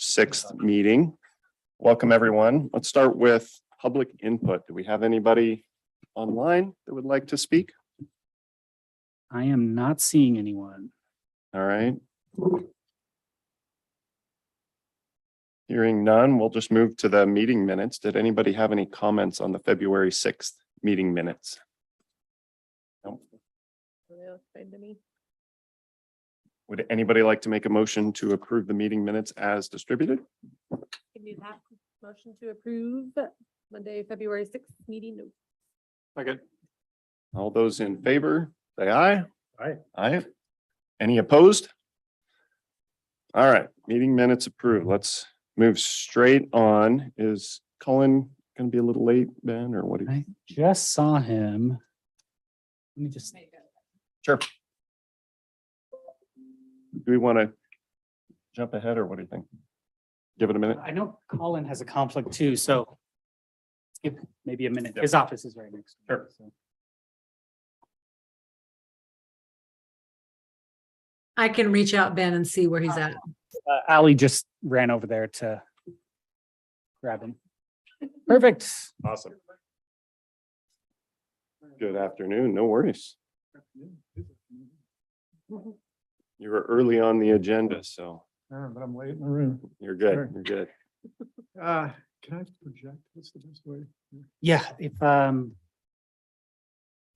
6th meeting. Welcome, everyone. Let's start with public input. Do we have anybody online that would like to speak? I am not seeing anyone. All right. Hearing none, we'll just move to the meeting minutes. Did anybody have any comments on the February 6th meeting minutes? No. Would anybody like to make a motion to approve the meeting minutes as distributed? Can you have motion to approve Monday, February 6th meeting? No. Second. All those in favor, say aye. Aye. Aye. Any opposed? All right, meeting minutes approved. Let's move straight on. Is Colin going to be a little late, Ben, or what? I just saw him. Let me just. Sure. Do we want to jump ahead or what do you think? Give it a minute. I know Colin has a conflict too, so let's give maybe a minute. His office is right next. Sure. So. I can reach out, Ben, and see where he's at. Ali just ran over there to grab him. Perfect. Awesome. Good afternoon. No worries. You were early on the agenda, so But I'm late in the room. you're good. Sure. You're good. Can I project? What's the best way? Yeah, if you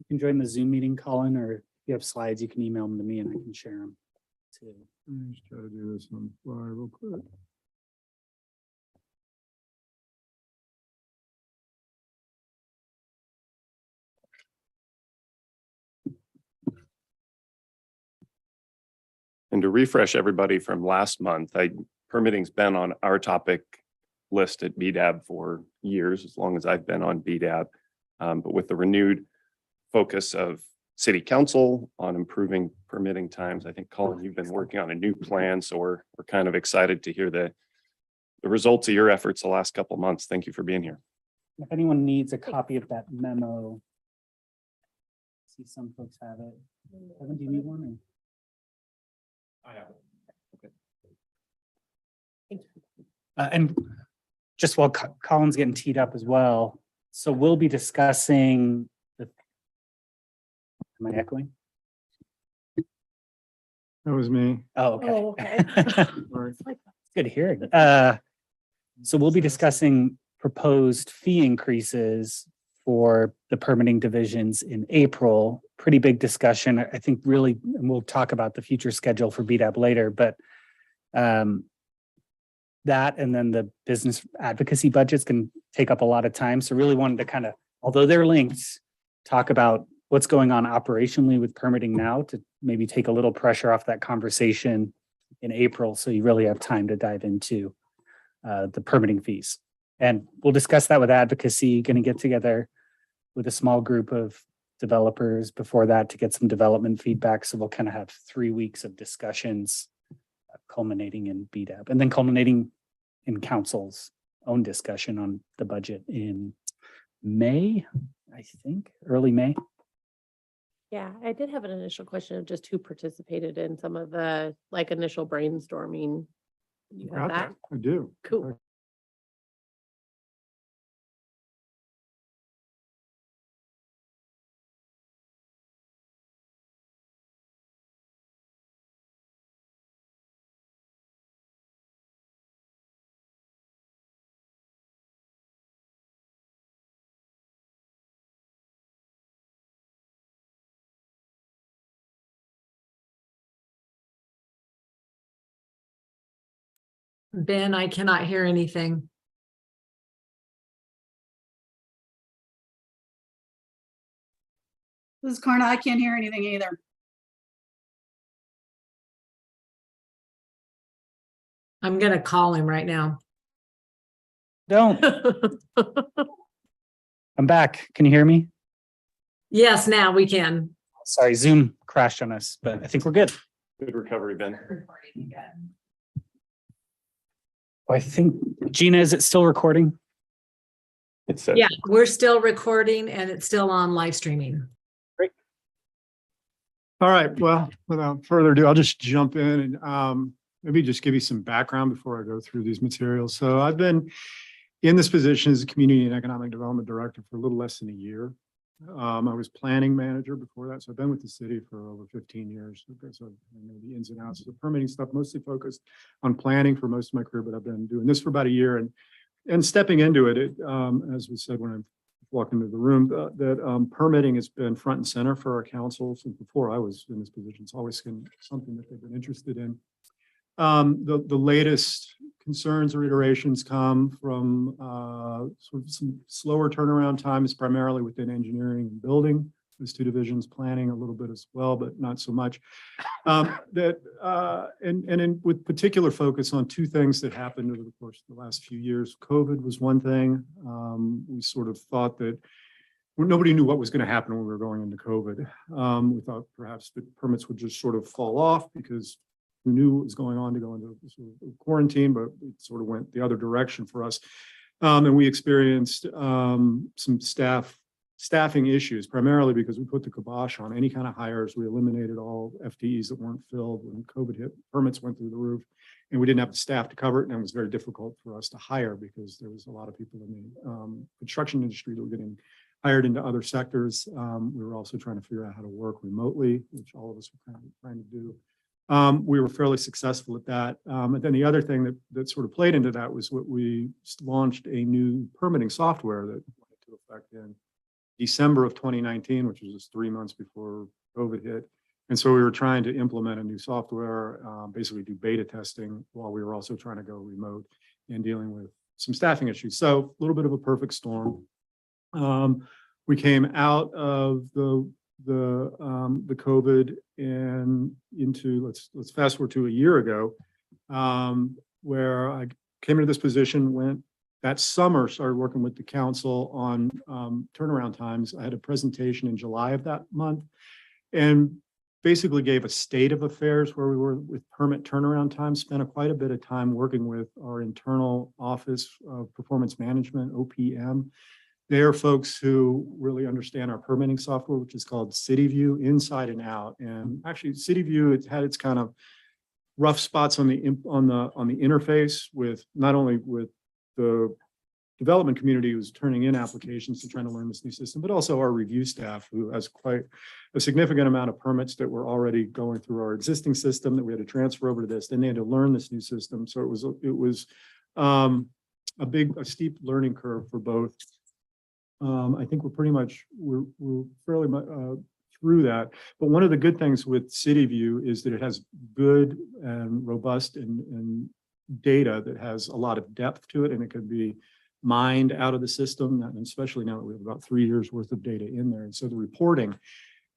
can join the Zoom meeting, Colin, or if you have slides, you can email them to me and I can share them too. Let me just try to do this on the fly real quick. And to refresh everybody from last month, permitting's been on our topic list at BDAB for years, as long as I've been on BDAB. But with the renewed focus of city council on improving permitting times, I think, Colin, you've been working on a new plan, so we're kind of excited to hear the results of your efforts the last couple of months. Thank you for being here. If anyone needs a copy of that memo. See, some folks have it. Kevin, do you need one? I have it. And just while Colin's getting teed up as well, so we'll be discussing the. Am I echoing? That was me. Oh, okay. Oh, okay. Sorry. Good hearing. So we'll be discussing proposed fee increases for the permitting divisions in April. Pretty big discussion. I think really, and we'll talk about the future schedule for BDAB later, but that and then the business advocacy budgets can take up a lot of time. So really wanted to kind of, although they're linked, talk about what's going on operationally with permitting now to maybe take a little pressure off that conversation in April. So you really have time to dive into the permitting fees. And we'll discuss that with advocacy, going to get together with a small group of developers before that to get some development feedback. So we'll kind of have 3 weeks of discussions culminating in BDAB and then culminating in council's own discussion on the budget in May, I think, early May. Yeah, I did have an initial question of just who participated in some of the initial brainstorming. You have Got that? that? I do. Cool. Ben, I cannot hear anything. This is Karna. I can't hear anything either. I'm gonna call him right now. Don't. I'm back. Can you hear me? Yes, now we can. Sorry, Zoom crashed on us, but I think we're good. Good recovery, Ben. I think, Gina, is it still recording? It says. Yeah, we're still recording and it's still on live streaming. All right. Well, without further ado, I'll just jump in and maybe just give you some background before I go through these materials. So I've been in this position as a community and economic development director for a little less than a year. I was planning manager before that, so I've been with the city for over 15 years. So I know the ins and outs of the permitting stuff, mostly focused on planning for most of my career, but I've been doing this for about a year and stepping into it, as we said when I walked into the room, that permitting has been front and center for our council since before I was in this position. It's always been something that they've been interested in. The latest concerns or iterations come from sort of some slower turnaround times, primarily within engineering and building. Those two divisions, planning a little bit as well, but not so much. With particular focus on two things that happened over the course of the last few years. COVID was one thing. We sort of thought that nobody knew what was going to happen when we were going into COVID. We thought perhaps the permits would just sort of fall off because who knew what was going on to go into sort of quarantine, but it sort of went the other direction for us. And we experienced some staffing issues, primarily because we put the kibosh on any kind of hires. We eliminated all FTEs that weren't filled when COVID hit. Permits went through the roof, and we didn't have the staff to cover it. And it was very difficult for us to hire because there was a lot of people in the construction industry that were getting hired into other sectors. We were also trying to figure out how to work remotely, which all of us were kind of trying to do. We were fairly successful at that. And then the other thing that sort of played into that was what we launched a new permitting software that went into effect in December of 2019, which was just 3 months before COVID hit. And so we were trying to implement a new software, basically do beta testing while we were also trying to go remote and dealing with some staffing issues. So a little bit of a perfect storm. We came out of the COVID and into, let's fast forward to a year ago, where I came into this position, went that summer, started working with the council on turnaround times. I had a presentation in July of that month and basically gave a state of affairs where we were with permit turnaround time, spent quite a bit of time working with our internal office of performance management, OPM. They are folks who really understand our permitting software, which is called CityView, inside and out. And actually, CityView, it's had its kind of rough spots on the interface with not only with the development community who's turning in applications to trying to learn this new system, but also our review staff, who has quite a significant amount of permits that were already going through our existing system that we had to transfer over to this. Then they had to learn this new system, so it was a steep learning curve for both. I think we're fairly much through that. But one of the good things with CityView is that it has good and robust and data that has a lot of depth to it, and it could be mined out of the system, and especially now that we have about 3 years worth of data in there. And so the reporting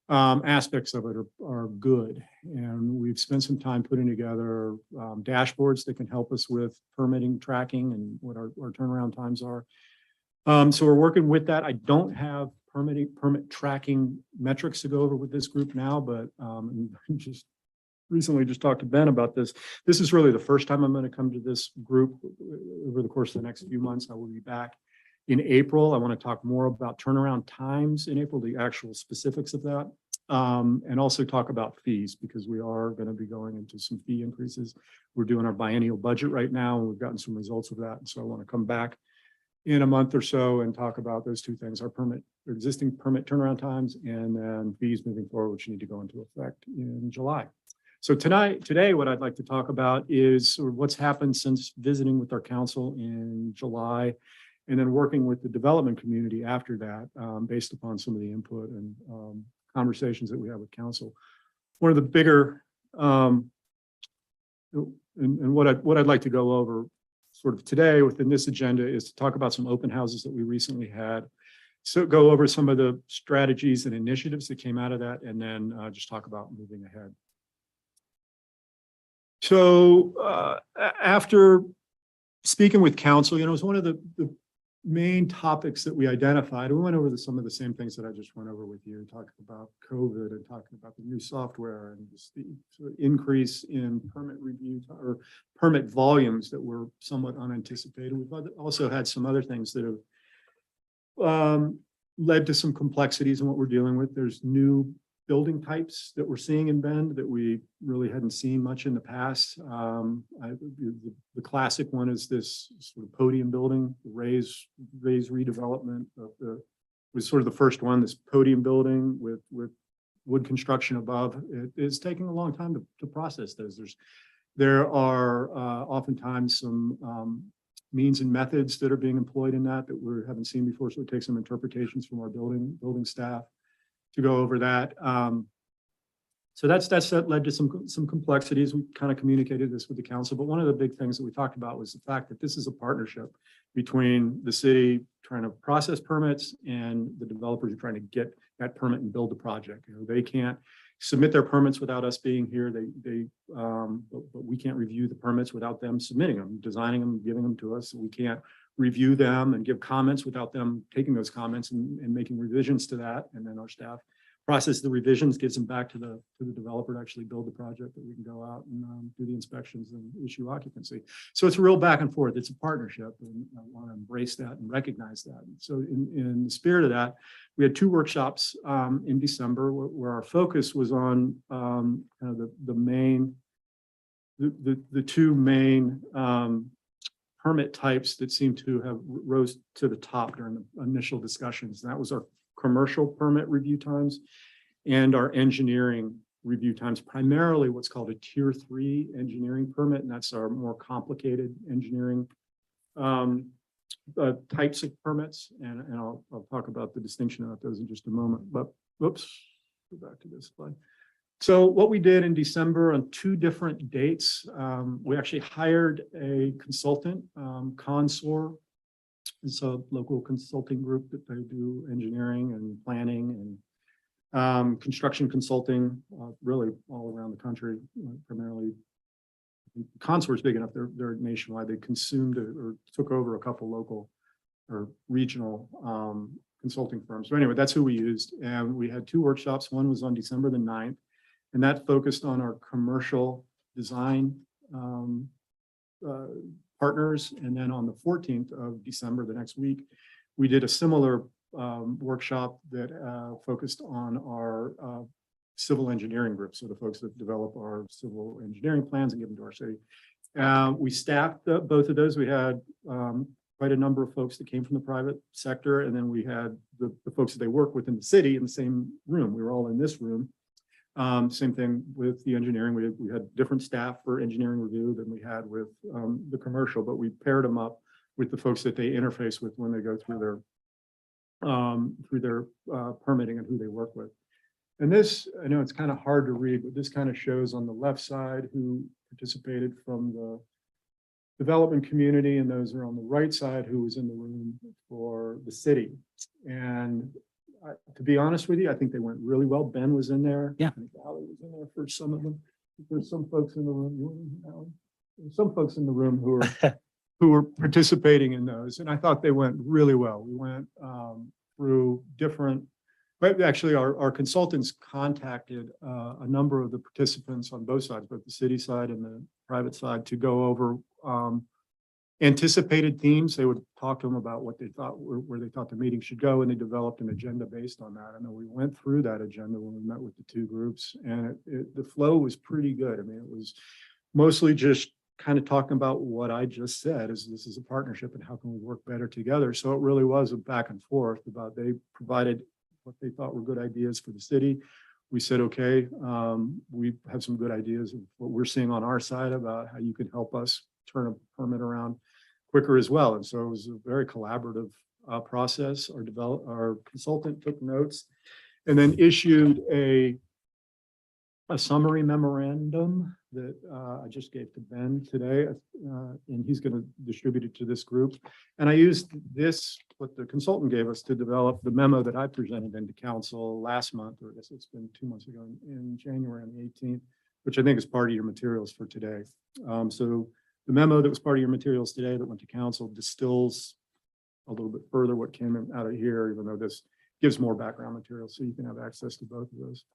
aspects of it are good. And we've spent some time putting together dashboards that can help us with permitting, tracking, and what our turnaround times are. So we're working with that. I don't have permit tracking metrics to go over with this group now, but just recently just talked to Ben about this. This is really the first time I'm going to come to this group over the course of the next few months. I will be back in April. I want to talk more about turnaround times in April, the actual specifics of that, and also talk about fees, because we are going to be going into some fee increases. We're doing our biennial budget right now, and we've gotten some results of that. And so I want to come back in a month or so and talk about those two things, our existing permit turnaround times, and then fees moving forward, which need to go into effect in July. So today, what I'd like to talk about is sort of what's happened since visiting with our council in July, and then working with the development community after that, based upon some of the input and conversations that we have with council. One of the bigger, and what I'd like to go over sort of today within this agenda is to talk about some open houses that we recently had. So go over some of the strategies and initiatives that came out of that, and then just talk about moving ahead. So after speaking with council, it was one of the main topics that we identified. We went over some of the same things that I just went over with you, talking about COVID and talking about the new software and just the sort of increase in permit review or permit volumes that were somewhat unanticipated. We've also had some other things that have led to some complexities in what we're dealing with. There's new building types that we're seeing in Bend that we really hadn't seen much in the past. The classic one is this sort of podium building, raised redevelopment of was sort of the first one, this podium building with wood construction above. It is taking a long time to process those. There are oftentimes some means and methods that are being employed in that we haven't seen before. So it takes some interpretations from our building staff to go over that. So that led to some complexities. We kind of communicated this with the council, but one of the big things that we talked about was the fact that this is a partnership between the city trying to process permits and the developers who are trying to get that permit and build the project. You know, they can't submit their permits without us being here. But we can't review the permits without them submitting them, designing them, giving them to us. We can't review them and give comments without them taking those comments and making revisions to that. And then our staff process the revisions, gives them back to the developer to actually build the project that we can go out and do the inspections and issue occupancy. So it's a real back and forth. It's a partnership, and I want to embrace that and recognize that. And so in the spirit of that, we had 2 workshops in December where our focus was on kind of the 2 main permit types that seem to have rose to the top during the initial discussions. And that was our commercial permit review times and our engineering review times, primarily what's called a tier 3 engineering permit. And that's our more complicated engineering types of permits. And I'll talk about the distinction about those in just a moment, but whoops, go back to this slide. So what we did in December on 2 different dates, we actually hired a consultant, Consor. It's a local consulting group that they do engineering and planning and construction consulting, really all around the country, primarily. Consor is big enough; they're nationwide. They consumed or took over a couple local or regional consulting firms. So anyway, that's who we used, and we had 2 workshops. One was on December the 9th, and that focused on our commercial design partners. And then on the 14th of December, the next week, we did a similar workshop that focused on our civil engineering group. So the folks that develop our civil engineering plans and give them to our city. We staffed both of those. We had quite a number of folks that came from the private sector. And then we had the folks that they work with in the city in the same room. We were all in this room. Same thing with the engineering. We had different staff for engineering review than we had with the commercial, but we paired them up with the folks that they interface with when they go through their permitting and who they work with. And this, I know it's kind of hard to read, but this kind of shows on the left side who participated from the development community, and those are on the right side who was in the room for the city. And to be honest with you, I think they went really well. Ben was in there. Yeah. I think Allie was in there for some of them. There's some folks in the room. There's some folks in the room who were participating in those, and I thought they went really well. We went through different. But actually, our consultants contacted a number of the participants on both sides, both the city side and the private side, to go over anticipated themes. They would talk to them about what they thought, where they thought the meeting should go, and they developed an agenda based on that. And then we went through that agenda when we met with the 2 groups, and the flow was pretty good. I mean, it was mostly just kind of talking about what I just said, is this is a partnership and how can we work better together. So it really was a back and forth about, they provided what they thought were good ideas for the city. We said, okay, we have some good ideas of what we're seeing on our side about how you can help us turn a permit around quicker as well. And so it was a very collaborative process. Our consultant took notes and then issued a summary memorandum that I just gave to Ben today, and he's going to distribute it to this group. And I used this, what the consultant gave us, to develop the memo that I presented into council last month, or I guess it's been 2 months ago, in January on the 18th, which I think is part of your materials for today. So the memo that was part of your materials today that went to council distills a little bit further what came out of here, even though this gives more background material, so you can have access to both of those.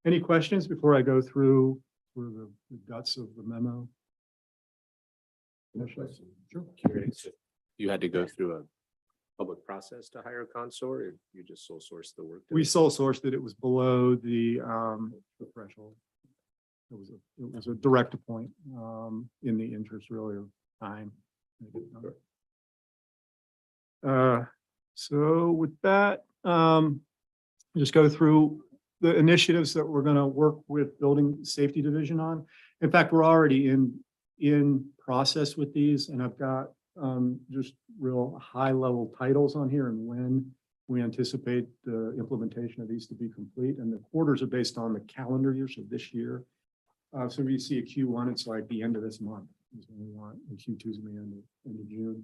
Any questions before I go through sort of the guts of the memo? Sure. Curious if you had to go through public process to hire a consort, or you just sole source the work? We sole sourced it. It was below the threshold. It was a direct point in the interest really of time. So with that, just go through the initiatives that we're going to work with Building Safety Division on. In fact, we're already in process with these, and I've got just real high level titles on here and when we anticipate the implementation of these to be complete. And the quarters are based on the calendar year, so this year. So we see a Q1, it's like the end of this month is when we want, and Q2 is the end of June.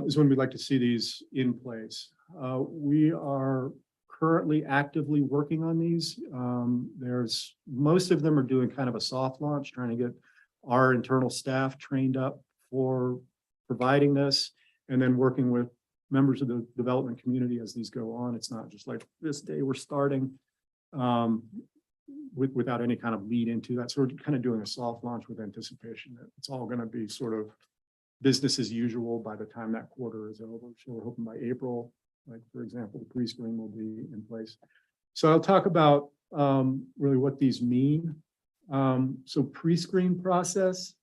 Is when we'd like to see these in place. We are currently actively working on these. There's most of them are doing kind of a soft launch, trying to get our internal staff trained up for providing this, and then working with members of the development community as these go on. It's not just like this day we're starting without any kind of lead into that. So we're kind of doing a soft launch with anticipation that it's all going to be sort of business as usual by the time that quarter is over. So we're hoping by April, like for example, the pre-screen will be in place. So I'll talk about really what these mean. So pre-screen process,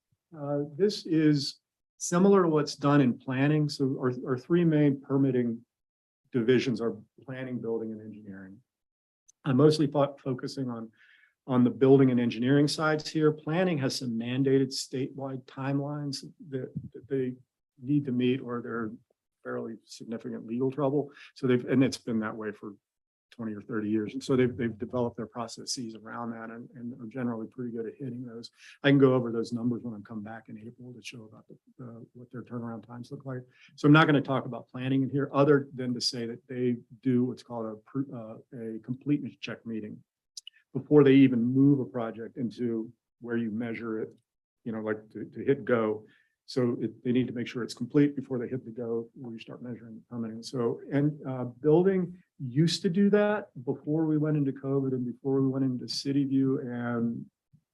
this is similar to what's done in planning. So our three main permitting divisions are planning, building, and engineering. I'm mostly focusing on the building and engineering sides here. Planning has some mandated statewide timelines that they need to meet, or they're fairly significant legal trouble. So and it's been that way for 20 or 30 years. And so they've developed their processes around that and are generally pretty good at hitting those. I can go over those numbers when I come back in April to show about what their turnaround times look like. So I'm not going to talk about planning in here other than to say that they do what's called a completeness check meeting before they even move a project into where you measure it, like to hit go. So they need to make sure it's complete before they hit the go where you start measuring permitting. So, and building used to do that before we went into COVID and before we went into City View and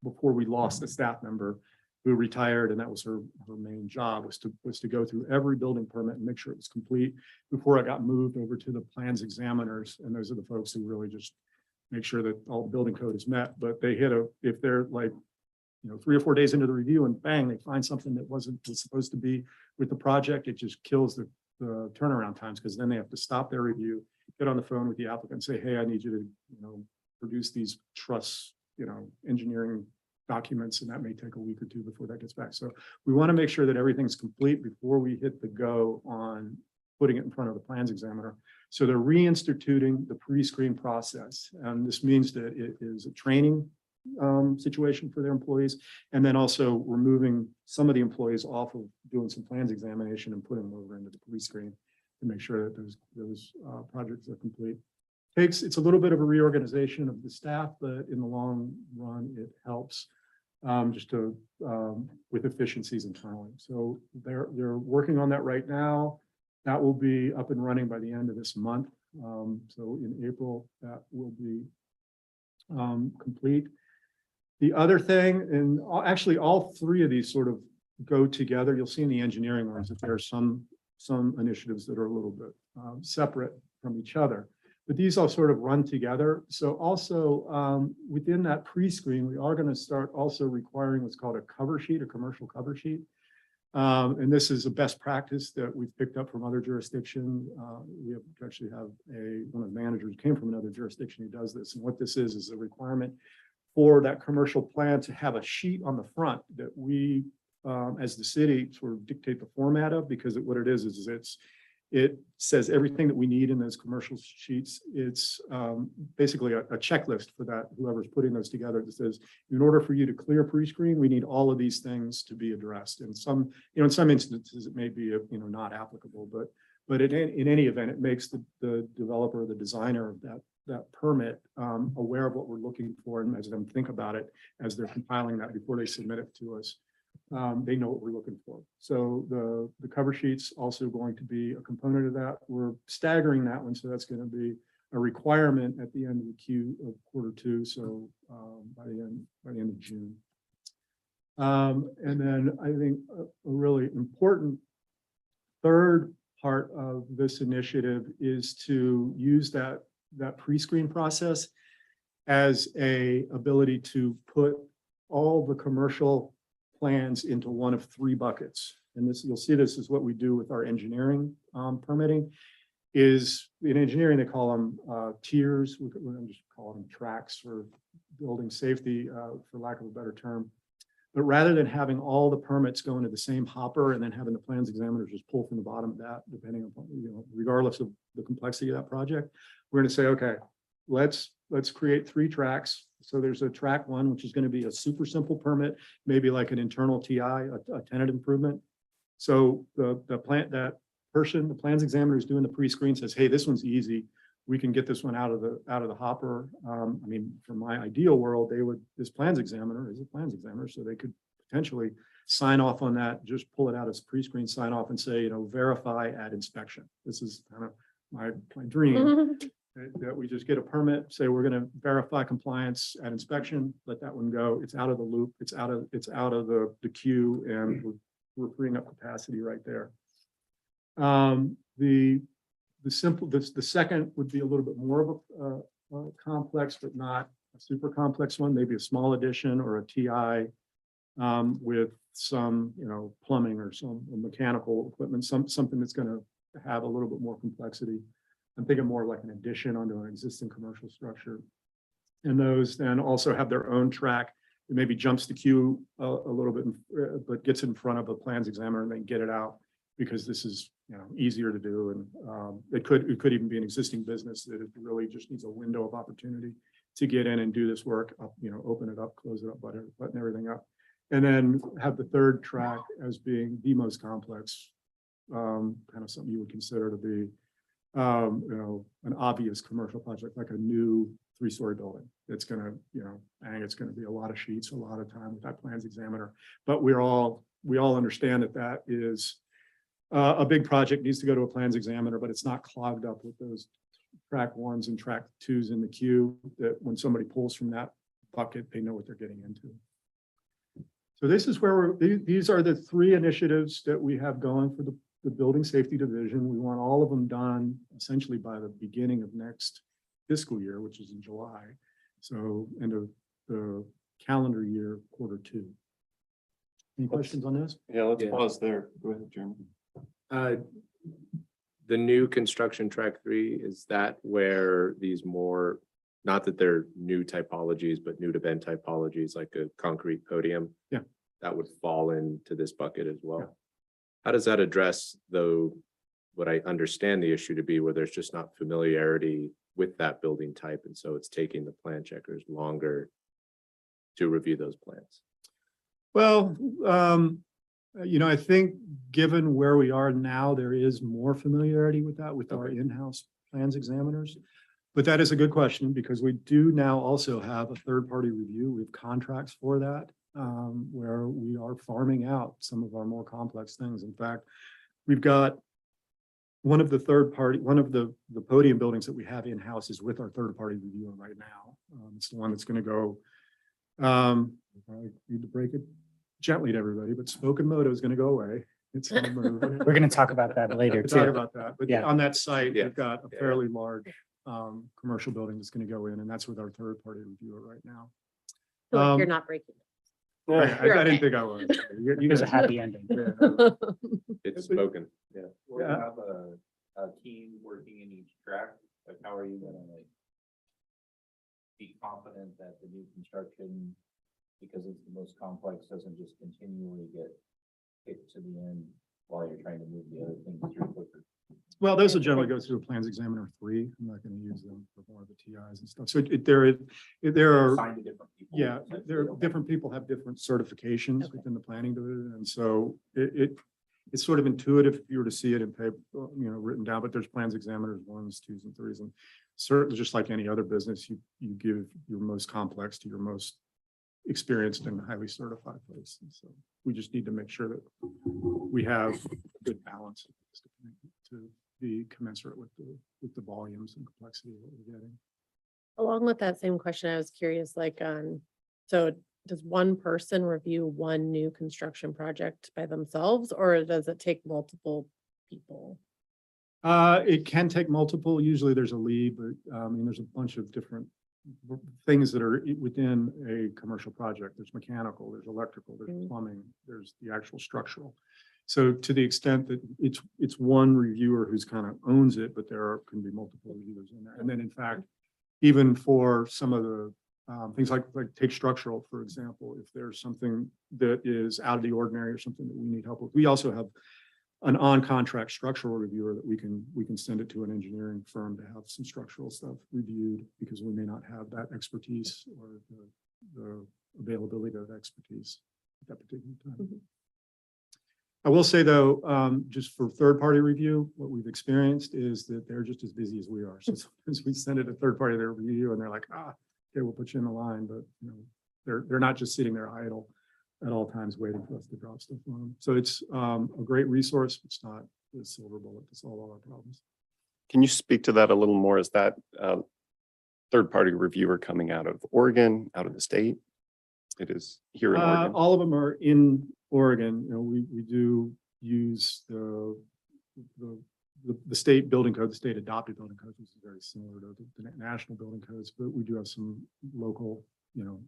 before we lost a staff member who retired, and that was her main job was to go through every building permit and make sure it was complete before it got moved over to the plans examiners. And those are the folks who really just make sure that all the building code is met, but they hit if they're like, 3 or 4 days into the review and bang, they find something that was supposed to be with the project, it just kills the turnaround times, because then they have to stop their review, get on the phone with the applicant and say, hey, I need you to, produce these truss, engineering documents, and that may take a week or two before that gets back. So we want to make sure that everything's complete before we hit the go on putting it in front of the plans examiner. So they're reinstituting the pre-screen process. And this means that it is a training situation for their employees, and then also removing some of the employees off of doing some plans examination and putting them over into the pre-screen to make sure that those projects are complete. It's a little bit of a reorganization of the staff, but in the long run, it helps just to with efficiencies internally. So they're working on that right now. That will be up and running by the end of this month. So in April, that will be complete. The other thing, and actually all three of these sort of go together. You'll see in the engineering ones that there are some initiatives that are a little bit separate from each other, but these all sort of run together. So also within that pre-screen, we are going to start also requiring what's called a cover sheet, a commercial cover sheet. And this is a best practice that we've picked up from other jurisdictions. We actually have one of the managers who came from another jurisdiction who does this. And what this is a requirement for that commercial plan to have a sheet on the front that we, as the city, sort of dictate the format of, because what it is it says everything that we need in those commercial sheets. It's basically a checklist for that, whoever's putting those together, that says, in order for you to clear pre-screen, we need all of these things to be addressed. And some, in some instances, it may be, not applicable, but in any event, it makes the developer, the designer of that permit aware of what we're looking for, and as them think about it as they're compiling that before they submit it to us. They know what we're looking for. So the cover sheet's also going to be a component of that. We're staggering that one, so that's going to be a requirement at the end of the quarter two. So by the end of June. And then I think a really important third part of this initiative is to use that pre-screen process as a ability to put all the commercial plans into one of three buckets. And this, you'll see this is what we do with our engineering permitting. Is in engineering, they call them tiers. We're going to just call them tracks for building safety, for lack of a better term. But rather than having all the permits go into the same hopper and then having the plans examiners just pull from the bottom of that, depending upon, regardless of the complexity of that project, we're going to say, okay, let's create three tracks. So there's a track one, which is going to be a super simple permit, maybe like an internal TI, a tenant improvement. So the plans examiner is doing the pre-screen, says, hey, this one's easy. We can get this one out of the hopper. I mean, from my ideal world, this plans examiner is a plans examiner, so they could potentially sign off on that, just pull it out as pre-screen sign off and say, verify at inspection. This is kind of my dream, that we just get a permit, say we're going to verify compliance at inspection, let that one go. It's out of the loop. It's out of the queue, and we're freeing up capacity right there. The second would be a little bit more of a complex, but not a super complex one, maybe a small addition or a TI with some, plumbing or some mechanical equipment, something that's going to have a little bit more complexity. I'm thinking more like an addition onto an existing commercial structure. And those then also have their own track. It maybe jumps the queue a little bit, but gets in front of a plans examiner and then get it out, because this is easier to do. And it could even be an existing business that it really just needs a window of opportunity to get in and do this work up, open it up, close it up, button everything up. And then have the third track as being the most complex, kind of something you would consider to be an obvious commercial project, like a new 3-story building. It's going to, it's going to be a lot of sheets, a lot of time with that plans examiner. But we all understand that is a big project, needs to go to a plans examiner, but it's not clogged up with those track ones and track twos in the queue, that when somebody pulls from that bucket, they know what they're getting into. So this is where these are the three initiatives that we have going for the building safety division. We want all of them done essentially by the beginning of next fiscal year, which is in July. So end of the calendar year, Q2. Any questions on this? Yeah, let's Yeah. pause there. Go ahead, Jeremy. The new construction track 3, is that where these more, not that they're new typologies, but new to bend typologies, like a concrete podium? Yeah. That would fall into this bucket as well. Yeah. How does that address, though, what I understand the issue to be, where there's just not familiarity with that building type, and so it's taking the plan checkers longer to review those plans? Well, I think given where we are now, there is more familiarity with that with our in-house plans examiners. But that is a good question, because we do now also have a third-party review. We have contracts for that, where we are farming out some of our more complex things. In fact, we've got one of the podium buildings that we have in-house is with our third-party reviewer right now. It's the one that's going to go, I need to break it gently to everybody, but Spoken Moto is going to go away. It's going to move. We're going to talk about that later We'll talk too. about that, but Yeah. on that site, Yeah. we've got a Yeah. fairly large commercial building that's going to go in, and that's with our third-party reviewer right now. Feel like you're Um, not breaking. I You're didn't okay. think I was. You There's a guys- happy ending. Yeah. It's spoken, yeah. Will you Yeah. have a team working in each track? Like, how are you gonna be confident that the new construction, because it's the most complex, doesn't just continually get kicked to the end while you're trying to move the other things through quicker? Well, those will generally go through plans examiner 3. I'm not going to use them for more of the TIs and stuff. So there are, Assigned to different people. yeah, essentially, there are okay. different people have different certifications Okay. within the planning division. And so it's sort of intuitive if you were to see it in paper, written down, but there's plans examiners 1s, 2s, and 3s. And certainly, just like any other business, you give your most complex to your most experienced and highly certified place. And so we just need to make sure that we have a good balance to be commensurate with the volumes and complexity of what we're getting. Along with that same question, I was curious, so does one person review one new construction project by themselves, or does it take multiple people? It can take multiple. Usually there's a lead, but I mean, there's a bunch of different things that are within a commercial project. There's mechanical, there's electrical, there's Mm. plumbing, there's the actual structural. So to the extent that it's one reviewer who's kind of owns it, but can be multiple reviewers in there. And then in fact, even for some of the things like take structural, for example, if there's something that is out of the ordinary or something that we need help with, we also have an on-contract structural reviewer that we can send it to an engineering firm to have some structural stuff reviewed, because we may not have that expertise or the availability of expertise at that particular time. Mhm. I will say though, just for third-party review, what we've experienced is that they're just as busy as we are. So sometimes we send it to third party, their review, and they're like, okay, we'll put you in the line, but you know, they're not just sitting there idle at all times waiting for us to drop stuff on them. So it's a great resource. It's not the silver bullet to solve all our problems. Can you speak to that a little more? Is that third-party reviewer coming out of Oregon, out of the state? It is here in Oregon. All of them are in Oregon. You know, we do use the state building code, the state adopted building code, which is very similar to the national building codes, but we do have some local, you know,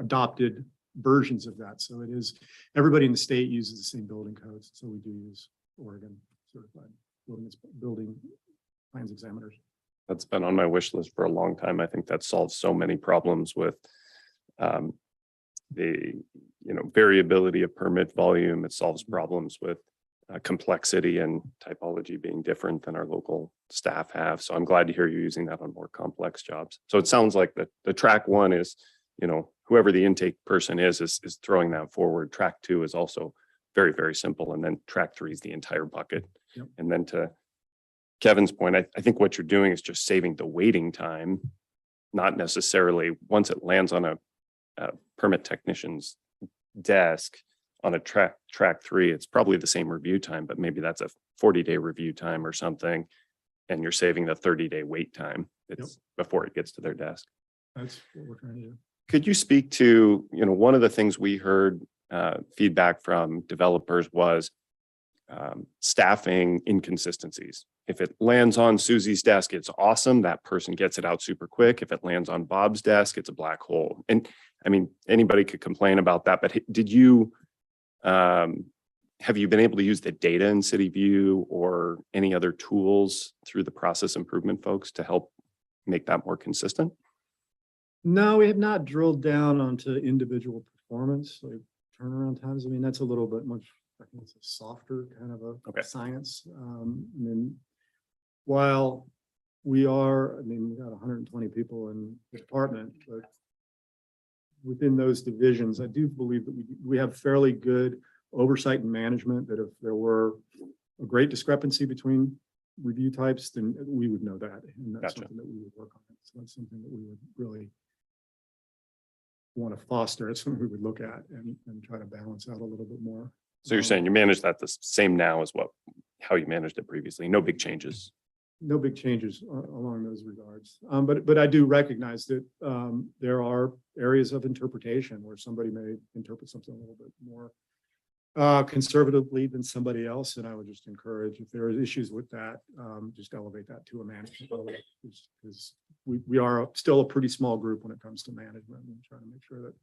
adopted versions of that. So it is, everybody in the state uses the same building codes. So we do use Oregon certified building plans examiners. That's been on my wish list for a long time. I think that solves so many problems with the variability of permit volume. It solves problems with complexity and typology being different than our local staff have. So I'm glad to hear you're using that on more complex jobs. So it sounds like the track one is, whoever the intake person is throwing that forward. Track two is also very, very simple. And then track three is the entire bucket. Yep. And then to Kevin's point, I think what you're doing is just saving the waiting time, not necessarily once it lands on a permit technician's desk on a track three, it's probably the same review time, but maybe that's a 40-day review time or something. And you're saving the 30-day wait time. It's before it gets to their desk. That's what we're trying to do. Could you speak to, one of the things we heard feedback from developers was staffing inconsistencies. If it lands on Susie's desk, it's awesome. That person gets it out super quick. If it lands on Bob's desk, it's a black hole. And I mean, anybody could complain about that, but did you, have you been able to use the data in City View or any other tools through the process improvement folks to help make that more consistent? No, we have not drilled down onto individual performance, like turnaround times. I mean, that's a little bit much, I think it's a softer kind of a science. I mean, while we've got 120 people in the department, but within those divisions, I do believe that we have fairly good oversight and management, that if there were a great discrepancy between review types, then we would know that. And that's Gotcha. something that we would work on. So that's something that we would really want to foster. It's something we would look at and try to balance out a little bit more. So you're saying you manage that the same now as how you managed it previously? No big changes? No big changes along those regards. But I do recognize that there are areas of interpretation where somebody may interpret something a little bit more conservatively than somebody else. And I would just encourage, if there are issues with that, just elevate that to a management level, because we are still a pretty small group when it comes to management, and trying to make sure that,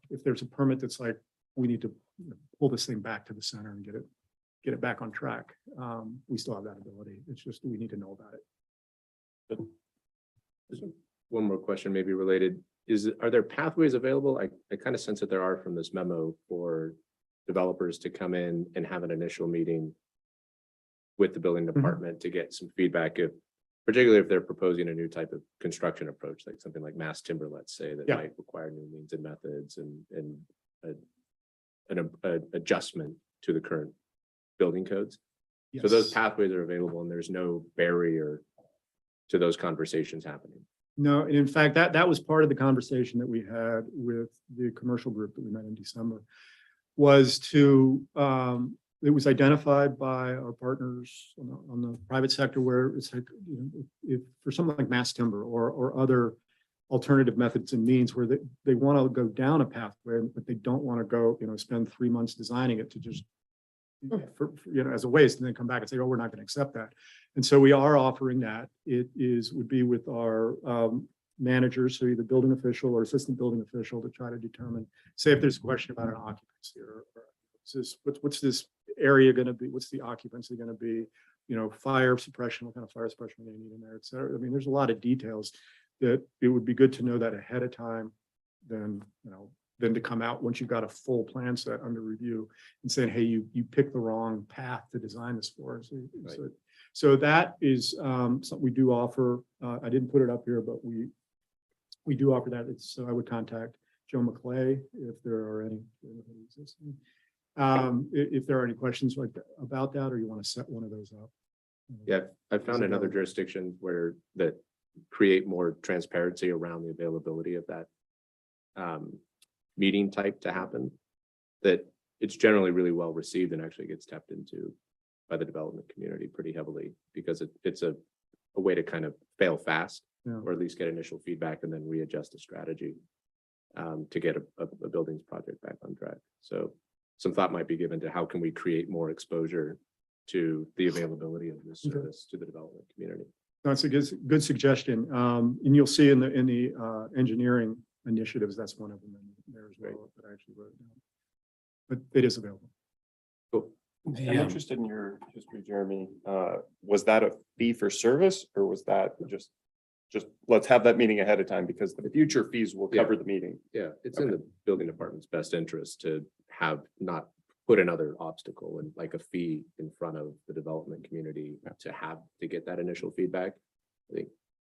if there's a permit that's like, we need to pull this thing back to the center and get it back on track. We still have that ability. It's just, we need to know about it. Just one more question, maybe related. Are there pathways available? I kind of sense that there are from this memo for developers to come in and have an initial meeting with the building department to get some feedback, particularly if they're proposing a new type of construction approach, like something like mass timber, let's say, that might require new means and methods and an adjustment to the current building codes. So those Yes. pathways are available and there's no barrier to those conversations happening. No, and in fact, that was part of the conversation that we had with the commercial group that we met in December, was it was identified by our partners on the private sector, where it's like, if for something like mass timber or other alternative methods and means, where they want to go down a pathway, but they don't want to go, spend 3 months designing it to just as a waste, and then come back and say, oh, we're not going to accept that. And so we are offering that. Would be with our managers, so either building official or assistant building official, to try to determine, say if there's a question about an occupancy or what's this area going to be? What's the occupancy going to be? Fire suppression, what kind of fire suppression they need in there, et cetera. I mean, there's a lot of details that it would be good to know that ahead of time than to come out once you've got a full plan set under review and saying, hey, you picked the wrong path to design this for us. Right. So that is something we do offer. I didn't put it up here, but we do offer that. So I would contact Joe McClay if there are any. If there are any questions about that, or you want to set one of those up. Yeah, I found another jurisdiction that create more transparency around the availability of that meeting type to happen, that it's generally really well received and actually gets tapped into by the development community pretty heavily, because it's a way to kind of fail fast, Yeah. or at least get initial feedback and then readjust a strategy to get a buildings project back on track. So some thought might be given to how can we create more exposure to the availability of this service to the development community. That's a good suggestion. And you'll see in the engineering initiatives, that's one of them in there as well, that I actually wrote down. But it is available. Cool. I'm interested in your history, Jeremy. Was that a fee for service, or was that just let's have that meeting ahead of time because the future fees will cover the meeting? Yeah, it's in the building department's best interest to have not put another obstacle and like a fee in front of the development community to get that initial feedback. I think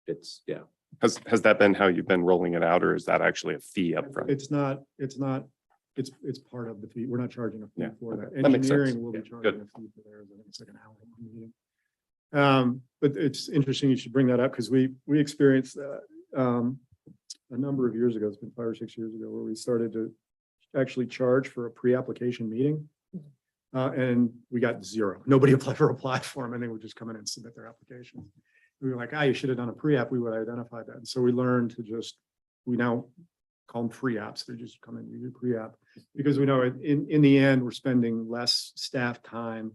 it's, yeah. Has that been how you've been rolling it out, or is that actually a fee up front? It's not, it's part of the fee. We're not charging a fee Yeah, for that. that makes sense. Engineering will be Yeah, charging good. a fee for theirs. I think it's like an hour meeting. But it's interesting you should bring that up, because we experienced that a number of years ago. It's been 5 or 6 years ago, where we started to actually charge for a pre-application meeting. And we got zero. Nobody applied for them, and they would just come in and submit their application. We were like, you should have done a pre-app. We would identify that. And so we learned to we now call them free apps. They just come in, we do pre-app, because we know in the end, we're spending less staff time,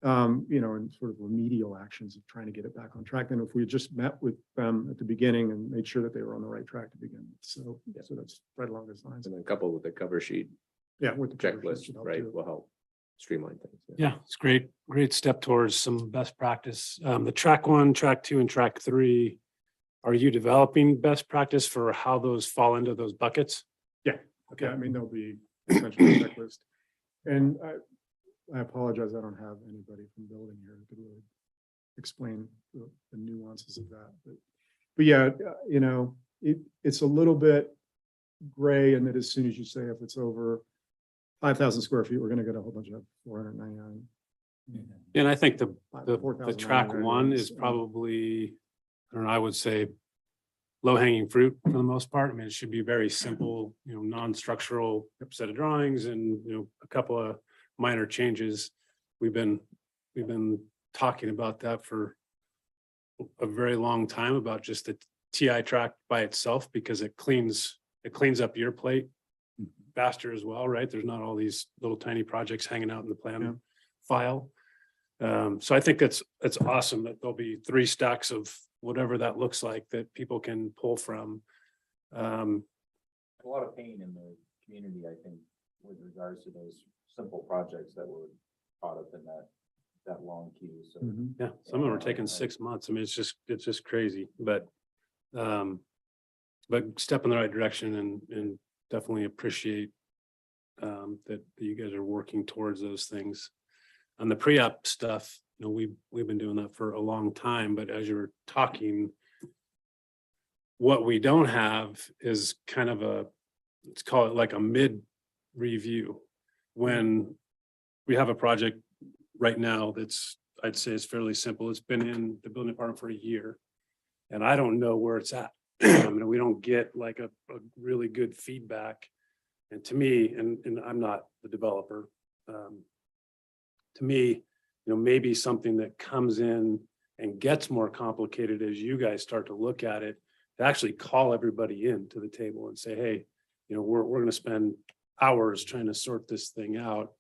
in sort of remedial actions of trying to get it back on track than if we had just met with them at the beginning and made sure that they were on the right track to begin with. So that's right along those lines. And then coupled with the cover sheet Yeah, with the checklist, right, will help streamline things. Yeah, it's great step towards some best practice. The track 1, track 2, and track 3. Are you developing best practice for how those fall into those buckets? Okay, I mean, there'll be essentially a checklist. And I apologize, I don't have anybody from building here who could really explain the nuances of that. But yeah, it's a little bit gray, and that as soon as you say if it's over 5,000 square feet, we're going to get a whole bunch of 499. And I think the 4,099 track 1 is probably, I would say low-hanging fruit for the most part. I mean, it should be very simple, non-structural set of drawings and, a couple of minor changes. We've been talking about that for a very long time, about just the TI track by itself, because it cleans up your plate faster as well, right? There's not all these little tiny projects hanging out in the plan file. So I think it's awesome that there'll be 3 stacks of whatever that looks like that people can pull from. A lot of pain in the community, I think, with regards to those simple projects that were caught up in that long queue. So Yeah, some of them are taking 6 months. I mean, it's just crazy, but step in the right direction, and definitely appreciate that you guys are working towards those things. On the pre-app stuff, we've been doing that for a long time, but as you're talking, what we don't have is kind of let's call it like a mid review. When we have a project right now I'd say it's fairly simple. It's been in the building department for a year, and I don't know where it's at. I mean, we don't get like a really good feedback. And to me, and I'm not the developer, to me, maybe something that comes in and gets more complicated as you guys start to look at it, to actually call everybody in to the table and say, hey, we're going to spend hours trying to sort this thing out.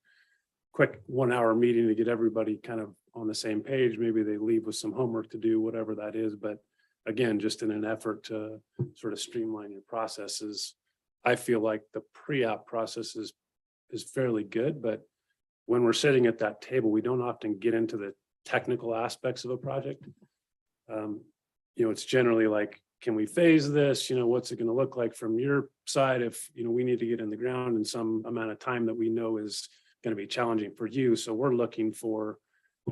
quick 1 hour meeting to get everybody kind of on the same page. Maybe they leave with some homework to do, whatever that is. But again, just in an effort to sort of streamline your processes, I feel like the pre-app process is fairly good, but when we're sitting at that table, we don't often get into the technical aspects of a project. It's generally like, can we phase this? What's it going to look like from your side if, we need to get in the ground in some amount of time that we know is going to be challenging for you. So we're looking for,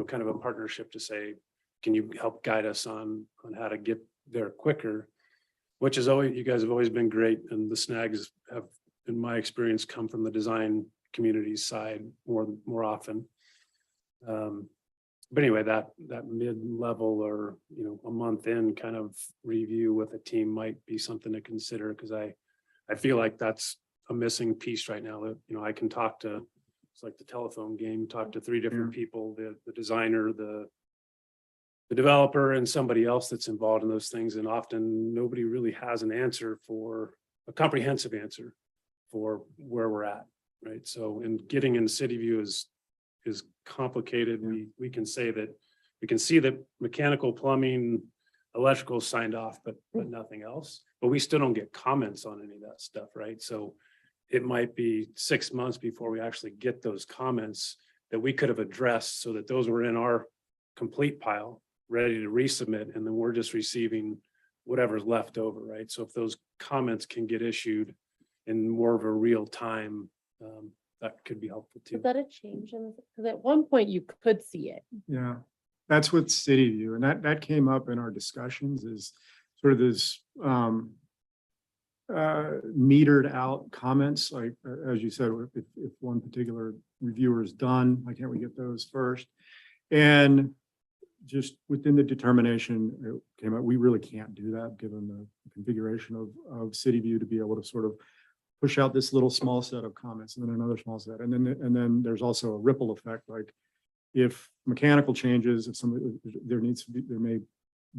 kind of a partnership to say, can you help guide us on how to get there quicker? Which is always, you guys have always been great, and the snags have, in my experience, come from the design community side more often. But anyway, that mid-level or, a month in kind of review with a team might be something to consider, because I feel like that's a missing piece right now that, I can talk to, it's like the telephone game, talk to 3 different people, the designer, the developer, and somebody else that's involved in those things. And often nobody really has an answer, for a comprehensive answer for where we're at. Right. So, and getting in city view is complicated. We can say that we can see that mechanical, plumbing, electrical signed off, but nothing else. But we still don't get comments on any of that stuff. Right. So it might be 6 months before we actually get those comments that we could have addressed, so that those were in our complete pile, ready to resubmit, and then we're just receiving whatever's left over. Right. So if those comments can get issued in more of a real time, that could be helpful too. Is that a change? Because at one point you could see it. Yeah, that's what City View, and that came up in our discussions, is sort of this metered out comments, like, as you said, if one particular reviewer is done, why can't we get those first? And just within the determination, it came out, we really can't do that, given the configuration of City View, to be able to sort of push out this little small set of comments and then another small set. And then there's also a ripple effect. Like, if mechanical changes, if somebody, there may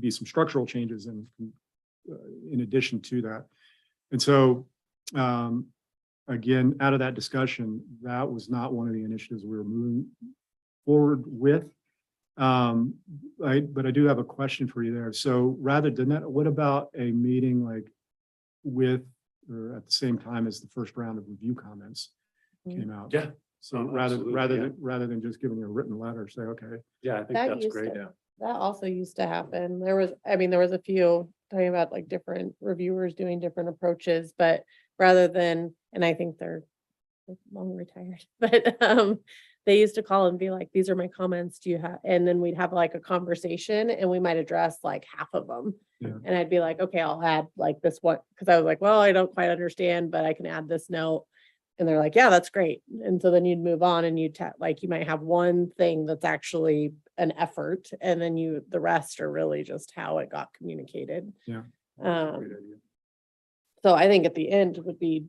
be some structural changes in addition to that. And so, again, out of that discussion, that was not one of the initiatives we were moving forward with. But I do have a question for you there. So rather than that, what about a meeting like with, or at the same time as the first round of review comments came out? Yeah. So Absolutely, rather than just giving you a written letter, say, okay, Yeah, I think That that's used great. to- That also used to happen. There was a few talking about like different reviewers doing different approaches, but rather than, and I think they're long retired, but they used to call and be like, these are my comments, do you have, and then we'd have like a conversation and we might address like half of them. Yeah. And I'd be like, okay, I'll add like this one, because I was like, well, I don't quite understand, but I can add this note. And they're like, yeah, that's great. And so then you'd move on and you might have one thing that's actually an effort, and then the rest are really just how it got communicated. yeah. Um, So I think at the end would be,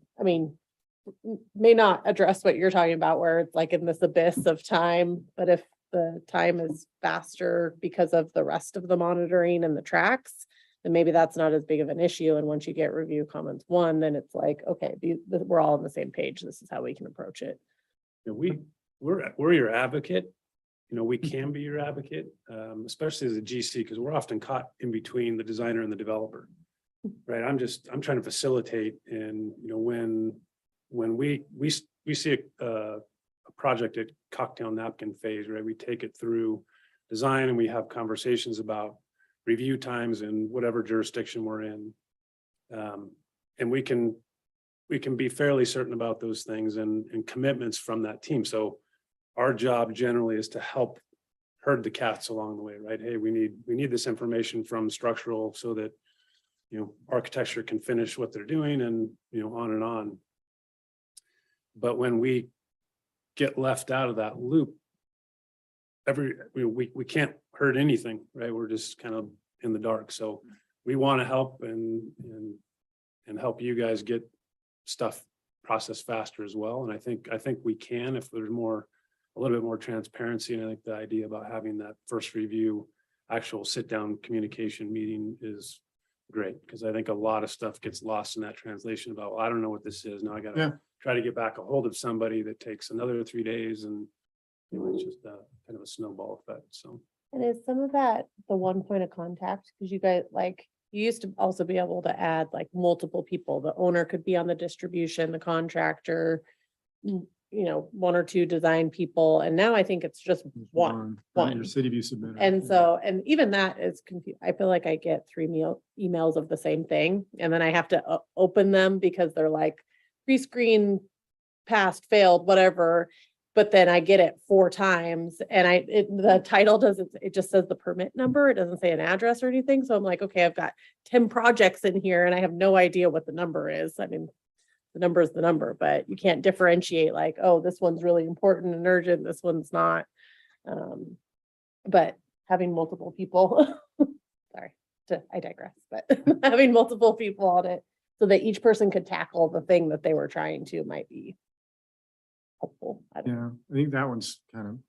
may not address what you're talking about, where it's like in this abyss of time, but if the time is faster because of the rest of the monitoring and the tracks, then maybe that's not as big of an issue. And once you get review comments 1, then it's like, okay, we're all on the same page. This is how we can approach it. We're your advocate. We can be your advocate, especially as a GC, because we're often caught in between the designer and the developer. Right. I'm trying to facilitate, and when we see a project at cocktail napkin phase, right? We take it through design and we have conversations about review times in whatever jurisdiction we're in. And we can be fairly certain about those things and commitments from that team. So our job generally is to help herd the cats along the way, right? Hey, we need this information from structural so that, architecture can finish what they're doing, and, on and on. But when we get left out of that loop, we can't hurt anything, right? We're just kind of in the dark. So we want to help and help you guys get stuff processed faster as well. And I think we can, if there's a little bit more transparency. And I think the idea about having that first review, actual sit down communication meeting is great, because I think a lot of stuff gets lost in that translation about, well, I don't know what this is. Now I got to try to get back a hold of somebody that takes another 3 days. And It's just a kind of a snowball effect, so. And is some of that the one point of contact? Because you guys, like, you used to also be able to add like multiple people. The owner could be on the distribution, the contractor, you know, one or two design people. And now I think it's just one. Your city view submitter. And yeah. so, and even that is confusing. I feel like I get three emails of the same thing, and then I have to open them because they're like pre-screen, passed, failed, whatever. But then I get it 4 times, and the title doesn't, it just says the permit number. It doesn't say an address or anything. So I'm like, okay, I've got 10 projects in here and I have no idea what the number is. I mean, the number is the number, but you can't differentiate like, oh, this one's really important and urgent, this one's not. But having multiple people, sorry, I digress, but having multiple people on it so that each person could tackle the thing that they were trying to might be helpful. I don't know. Yeah, I think that one's kind of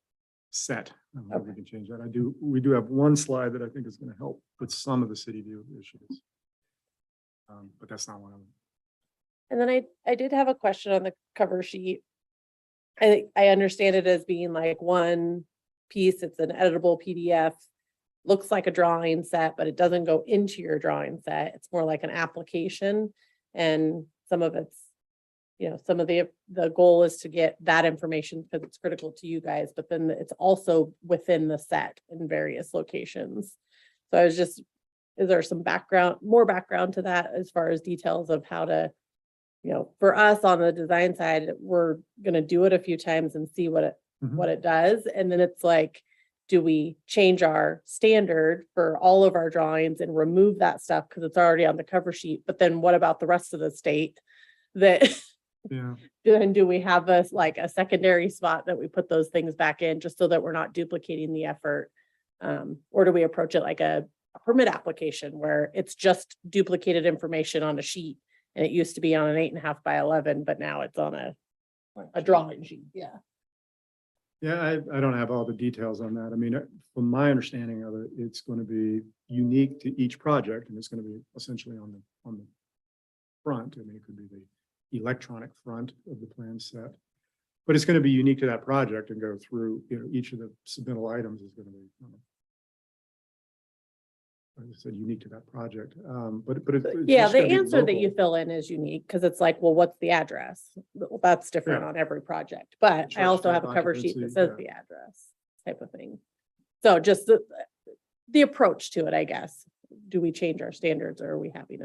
set. I don't know if we Okay. can change that. We do have one slide that I think is going to help with some of the city view issues. But that's not one of them. And then I did have a question on the cover sheet. I understand it as being like one piece, it's an editable PDF, looks like a drawing set, but it doesn't go into your drawing set. It's more like an application. And some of it's, you know, some of the goal is to get that information because it's critical to you guys, but then it's also within the set in various locations. So I was just, is there some more background to that as far as details of how to, you know, for us on the design side, we're gonna do it a few times and see what it does. And then it's like, do we change our standard for all of our drawings and remove that stuff because it's already on the cover sheet? But then what about the rest of the state that Yeah, then do we have a secondary spot that we put those things back in just so that we're not duplicating the effort? Or do we approach it like a permit application where it's just duplicated information on a sheet? And it used to be on an 8.5 by 11, but now it's on a drawing sheet. Yeah. yeah, I don't have all the details on that. I mean, from my understanding of it, it's going to be unique to each project and it's going to be essentially on the front. I mean, it could be the electronic front of the plan set, but it's going to be unique to that project and go through, you know, each of the submittal items is going to be, like I said, unique to that project. But it's Yeah, just the gonna be answer that you local. fill in is unique because it's like, well, what's the address? Well, that's different Yeah. on every project, but I Church also type have a cover sheet that occupancy, says yeah. the address type of thing. So just the approach to it, I guess. Do we change our standards or are we having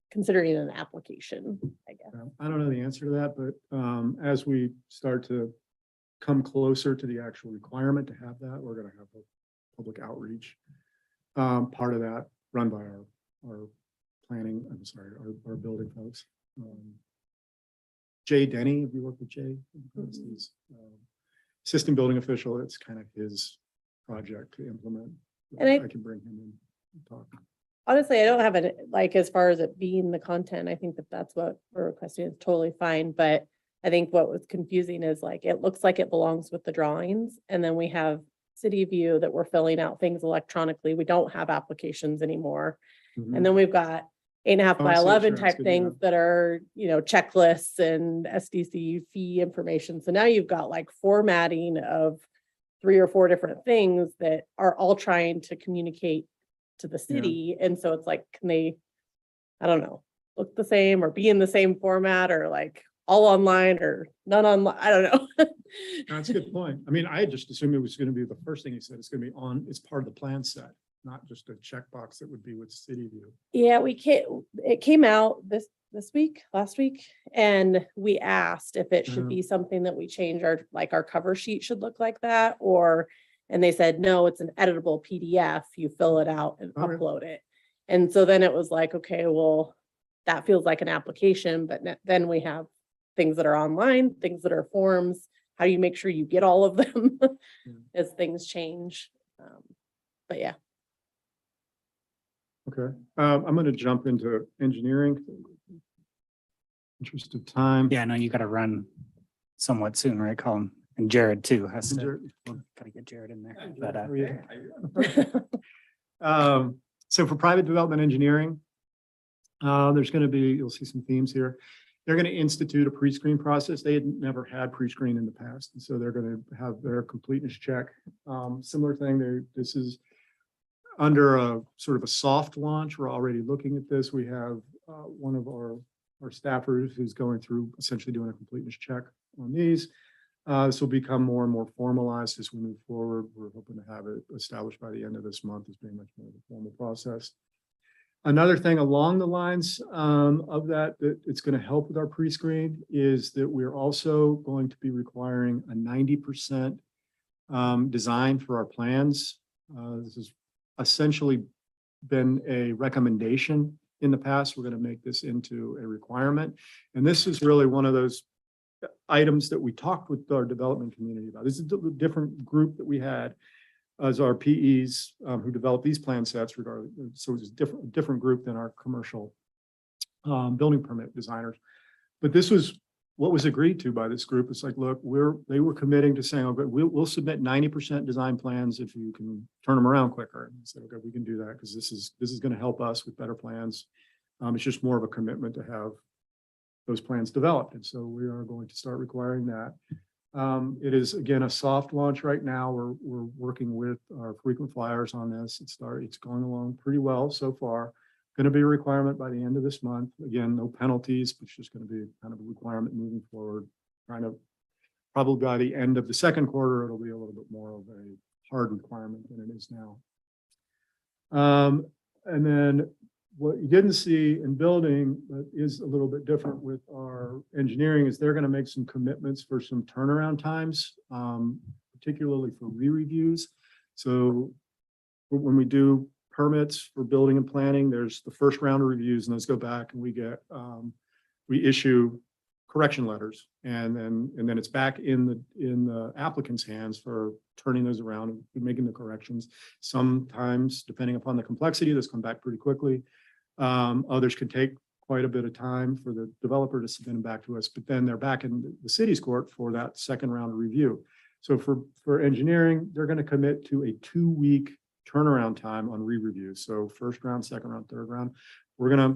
considering an application, I guess? I don't know the answer to that, but as we start to come closer to the actual requirement to have that, we're going to have a public outreach. Part of that run by our planning, I'm sorry, our building folks. Jay Denny, have you worked with Jay? He's assistant building official. It's kind of his project to implement. And I can bring him in and talk. Honestly, I don't have it, like, as far as it being the content, I think that that's what we're requesting is totally fine, but I think what was confusing is like, it looks like it belongs with the drawings, and then we have city view that we're filling out things electronically. We don't have applications anymore. Mhm. And then we've got 8.5 Oh, by I see what 11 you're type asking, things yeah. that are, you know, checklists and SDC fee information. So now you've got like formatting of 3 or 4 different things that are all trying to communicate to the city. And so it's like, can they, I don't know, look the same or be in the same format or like all online or none online? I don't know. That's a good point. I mean, I just assumed it was going to be the first thing he said. It's going to be it's part of the plan set, not just a checkbox that would be with city view. Yeah, it came out last week, and we asked if it should Mhm. be something that we change our cover sheet should look like that, and they said, no, it's an editable PDF. You fill it out and Okay. upload it. And so then it was like, okay, well, that feels like an application, but then we have things that are online, things that are forms. How do you make sure you get all of them as things change? But yeah. Okay, I'm going to jump into engineering. Interest of time. Yeah, I know you gotta run somewhat soon, right, Colin? And Jared too has to, Jared- gotta get Jared in there, but, How are you? So for private development engineering, there's going to be, you'll see some themes here. they're going to institute a pre-screen process. They had never had pre-screen in the past. And so they're going to have their completeness check. Similar thing, this is under a sort of a soft launch. We're already looking at this. We have one of our staffers who's going through essentially doing a completeness check on these. This will become more and more formalized as we move forward. We're hoping to have it established by the end of this month as being much more of a formal process. Another thing along the lines of that it's going to help with our pre-screen is that we're also going to be requiring a 90% design for our plans. This has essentially been a recommendation in the past. We're going to make this into a requirement. And this is really one of those items that we talked with our development community about. This is a different group that we had as our PEs who developed these plan sets regardless. So it's a different group than our commercial building permit designers. But this was what was agreed to by this group. It's like, look, they were committing to saying, okay, we'll submit 90% design plans if you can turn them around quicker. And said, okay, we can do that because this is going to help us with better plans. It's just more of a commitment to have those plans developed. And so we are going to start requiring that. It is, again, a soft launch right now. We're working with our frequent flyers on this. It's going along pretty well so far. Going to be a requirement by the end of this month. Again, no penalties, but it's just going to be kind of a requirement moving forward. Trying to probably by the end of the second quarter, it'll be a little bit more of a hard requirement than it is now. And then what you didn't see in building, but is a little bit different with our engineering, is they're going to make some commitments for some turnaround times, particularly for re-reviews. So when we do permits for building and planning, there's the first round of reviews, and those go back, and we issue correction letters, and then it's back in the applicant's hands for turning those around and making the corrections. Sometimes, depending upon the complexity, those come back pretty quickly. Others can take quite a bit of time for the developer to submit them back to us, but then they're back in the city's court for that second round of review. So for engineering, they're going to commit to a 2-week turnaround time on re-reviews. So first round, second round, third round. We're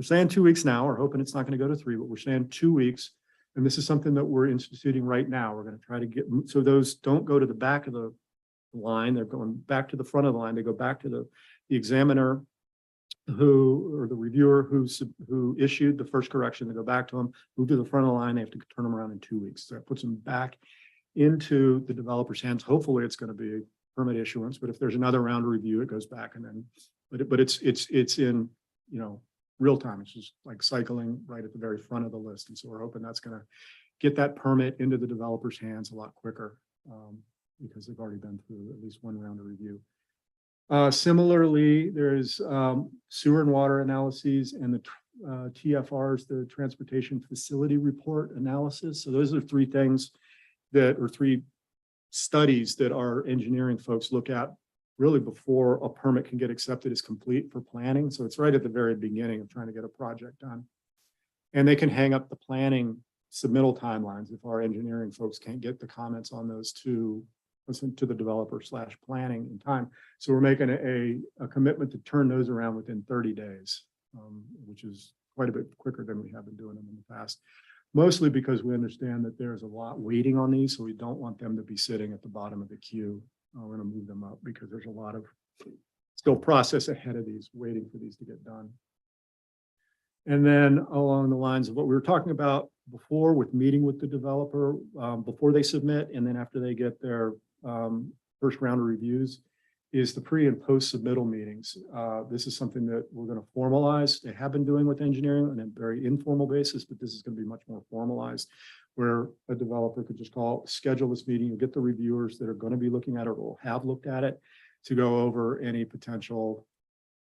saying 2 weeks now. We're hoping it's not going to go to 3, but we're saying 2 weeks. And this is something that we're instituting right now. We're going to try to get, so those don't go to the back of the line. They're going back to the front of the line. They go back to the examiner or the reviewer who issued the first correction. They go back to them, move to the front of the line. They have to turn them around in 2 weeks. So that puts them back into the developer's hands. Hopefully it's going to be a permit issuance, but if there's another round of review, it goes back, and then, but it's in, real time. It's just like cycling right at the very front of the list. And so we're hoping that's going to get that permit into the developer's hands a lot quicker because they've already been through at least one round of review. Similarly, there's sewer and water analyses and the TFRs, the Transportation Facility Report analysis. So those are three studies that our engineering folks look at really before a permit can get accepted as complete for planning. So it's right at the very beginning of trying to get a project done. And they can hang up the planning submittal timelines if our engineering folks can't get the comments on those to the developer / planning in time. So we're making a commitment to turn those around within 30 days, which is quite a bit quicker than we have been doing them in the past. Mostly because we understand that there's a lot waiting on these, so we don't want them to be sitting at the bottom of the queue. We're going to move them up because there's a lot of still process ahead of these, waiting for these to get done. And then along the lines of what we were talking about before with meeting with the developer before they submit, and then after they get their first round of reviews, is the pre and post submittal meetings. This is something that we're going to formalize. They have been doing with engineering on a very informal basis, but this is going to be much more formalized, where a developer could just schedule this meeting, you get the reviewers that are going to be looking at it or have looked at it to go over any potential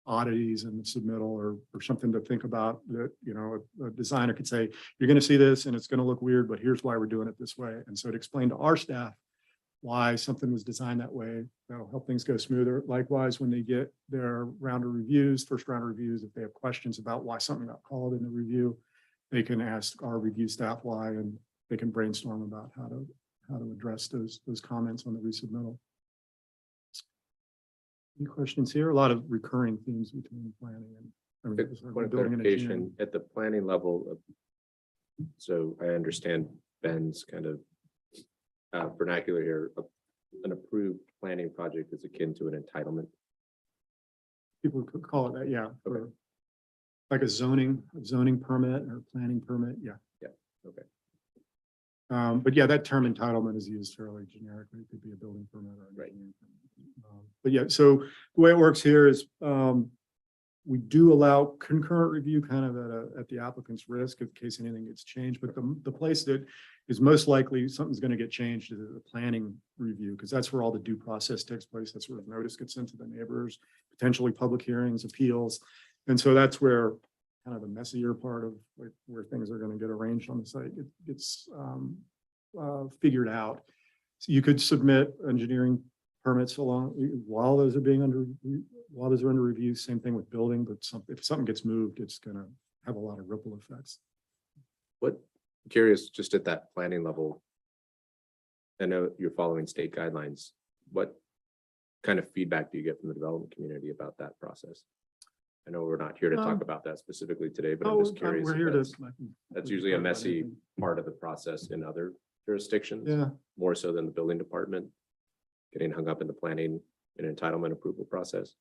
oddities in the submittal or something to think about that, a designer could say, you're going to see this and it's going to look weird, but here's why we're doing it this way. And so to explain to our staff why something was designed that way, that'll help things go smoother. Likewise, when they get their round of reviews, first round of reviews, if they have questions about why something got called in the review, they can ask our review staff why, and they can brainstorm about how to address those comments on the resubmittal. Any questions here? A lot of recurring themes between planning I mean, Quick it's like point of building and engineering. clarification, at the planning level of, so I understand Ben's kind of vernacular here. An approved planning project is akin to an entitlement. People could call it that, yeah. Okay. for Like a zoning permit or planning permit, yeah. Yeah, okay. But yeah, that term entitlement is used fairly generically. It could be a building permit or. an Right. engineering permit. But yeah, so the way it works here is, we do allow concurrent review kind of at the applicant's risk in case anything gets changed. But the place that is most likely something's going to get changed is the planning review, because that's where all the due process takes place. That's where the notice gets sent to the neighbors, potentially public hearings, appeals. And so that's where kind of the messier part of like where things are going to get arranged on the site gets figured out. So you could submit engineering permits along while those are under review. Same thing with building, but if something gets moved, it's going to have a lot of ripple effects. What, curious, just at that planning level, I know you're following state guidelines. What kind of feedback do you get from the development community about that process? I know we're not here to talk about that specifically today, but I'm just curious. We're if here to. that's usually a messy part of the process in other jurisdictions. Yeah, More so than the building department, getting hung up in the planning and entitlement approval process.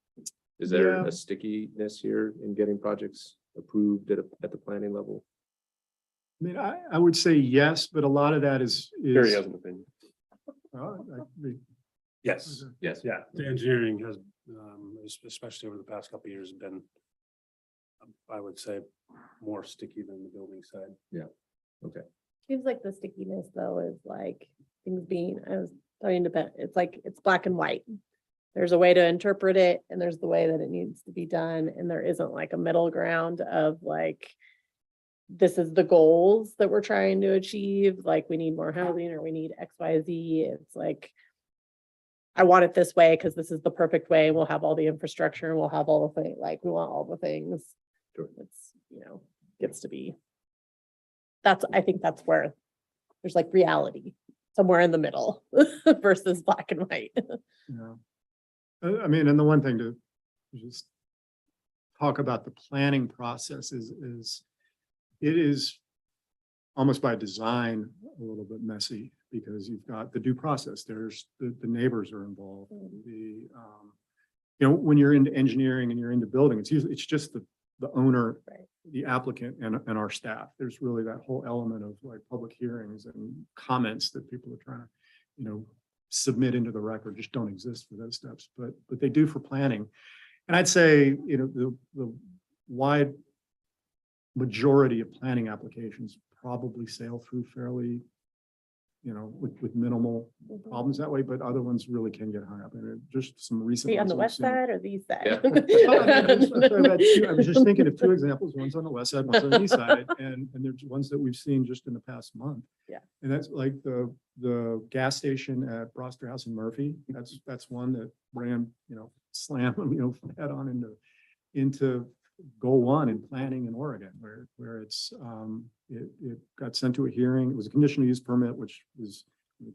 Is there Yeah. a stickiness here in getting projects approved at the planning level? I mean, I would say yes, but a lot of that is. Gary has an opinion. Yes. Yes. Yeah, the engineering has, especially over the past couple of years, been, I would say, more sticky than the building side. Seems like the stickiness though is like things being, I was talking to Ben, it's like, it's black and white. There's a way to interpret it and there's the way that it needs to be done. And there isn't like a middle ground of like, this is the goals that we're trying to achieve. Like we need more housing or we need X, Y, Z. It's like, I want it this way because this is the perfect way. We'll have all the infrastructure and we'll have all the things, like we want all the things. Sure. It's, gets to be. I think that's where there's like reality somewhere in the middle versus black and white. Yeah. I mean, and the one thing to just talk about the planning process is it is almost by design a little bit messy because you've got the due process. There's the neighbors are involved. When you're into engineering and you're into building, it's just the owner, Right. the applicant and our staff. There's really that whole element of like public hearings and comments that people are trying to, submit into the record just don't exist for those steps, but they do for planning. And I'd say, the wide majority of planning applications probably sail through fairly, with minimal problems that way, but other ones really can get hung up in it. Just some recent. Be on ones the we've west seen. side or the east side? I was just thinking of two examples, one's on the west side, one's on the east side, and there's ones that we've seen just in the past month. Yeah. And that's like the gas station at Broster House in Murphy, that's one that ran, slam, head on into goal one in planning in Oregon, where it's, it got sent to a hearing. It was a conditional use permit, which was,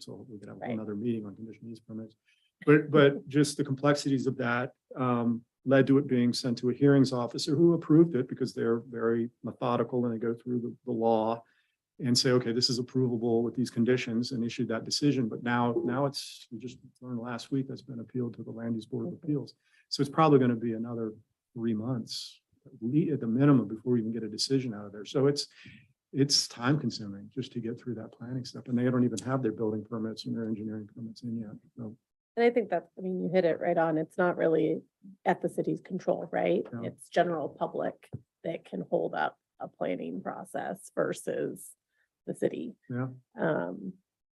so we could have Right. another meeting on conditional use permits. But just the complexities of that led to it being sent to a hearings officer who approved it because they're very methodical and they go through the law and say, okay, this is approvable with these conditions and issued that decision. But now we just learned last week that's been appealed to the Land Use Board of Appeals. So it's probably going to be another 3 months at the minimum before we even get a decision out of there. So it's time consuming just to get through that planning stuff. And they don't even have their building permits and their engineering permits in yet. So, And I think that, you hit it right on. It's not really at the city's control, right? No. It's general public that can hold up a planning process versus the city. yeah.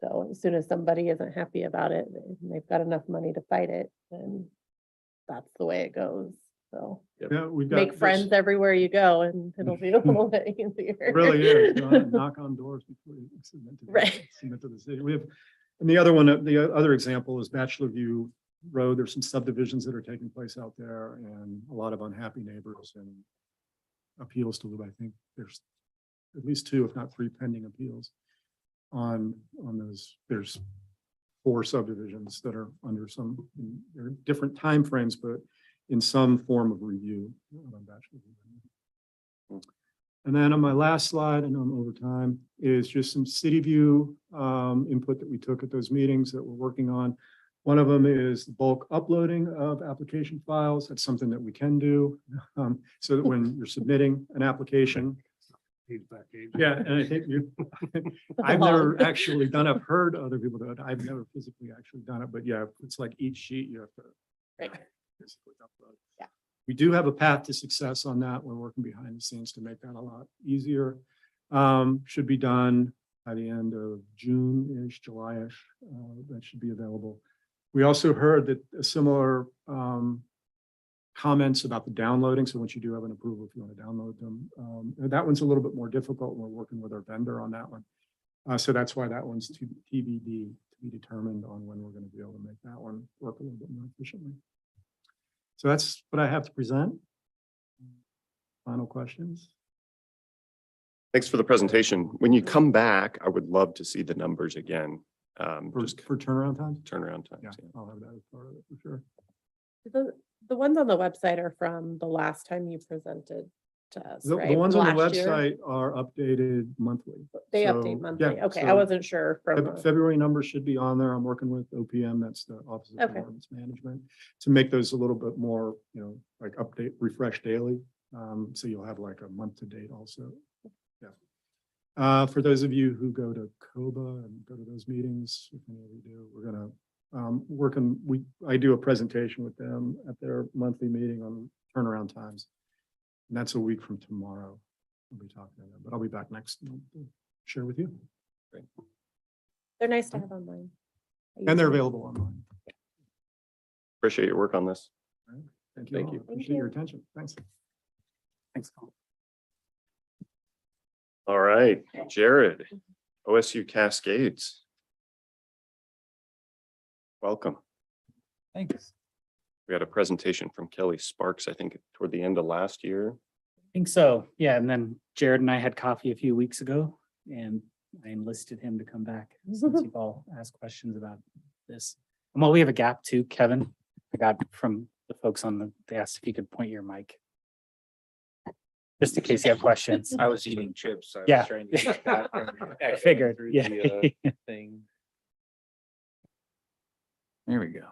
So as soon as somebody isn't happy about it, and they've got enough money to fight it, then that's the way it goes. So Yeah, we've got. make friends everywhere you go and it'll be a little bit easier. It really is. Knock on doors before you Right. submit to the city. We have, and the other example is Bachelor View Road. There's some subdivisions that are taking place out there and a lot of unhappy neighbors and appeals to live. I think there's at least 2, if not 3 pending appeals on those. There's 4 subdivisions that are under they're different timeframes, but in some form of review. And then on my last slide, I know I'm over time, is just some city view input that we took at those meetings that we're working on. One of them is the bulk uploading of application files. That's something that we can do, so that when you're submitting an application. Yeah, and I think you, I've never actually done, I've heard other people do it. I've never physically actually done it, but yeah, it's like each sheet you have to. Right. Basically upload. Yeah. We do have a path to success on that. We're working behind the scenes to make that a lot easier. Should be done by the end of June-ish, July-ish. That should be available. We also heard that a similar comments about the downloading. So once you do have an approval, if you want to download them, that one's a little bit more difficult. We're working with our vendor on that one. So that's why that one's TBD, to be determined on when we're going to be able to make that one work a little bit more efficiently. So that's what I have to present. Final questions? Thanks for the presentation. When you come back, I would love to see the numbers again. Just For turnaround time? turnaround times. Yeah, yeah. I'll have that as part of it for sure. The ones on the website are from the last time you presented to us, The right? ones From on the last year? website are updated monthly. They So, update monthly. yeah, Okay, I so wasn't sure from. February numbers should be on there. I'm working with OPM, that's the Office of Okay. Performance Management, to make those a little bit more, like update, refresh daily. So you'll have like a month to date also. Yeah. For those of you who go to COBA and go to those meetings, if any of you do, we're gonna I do a presentation with them at their monthly meeting on turnaround times. And that's a week from tomorrow. We'll be talking to them, but I'll be back next month to share with you. They're nice to have online. And they're available online. Appreciate your work on this. Thank you. Thank all. you. Appreciate your attention. Thanks. Thanks, Colin. All right, Jared, OSU Cascades. Welcome. Thanks. We had a presentation from Kelly Sparks, I think toward the end of last year. I think so. Yeah. And then Jared and I had coffee a few weeks ago and I enlisted him to come back since you've all asked questions about this. And while we have a gap too, Kevin, I got from the folks they asked if you could point your mic. Just in case you have questions. I was eating chips. I was Yeah. trying to get that I figured, through yeah. the, thing. There we go.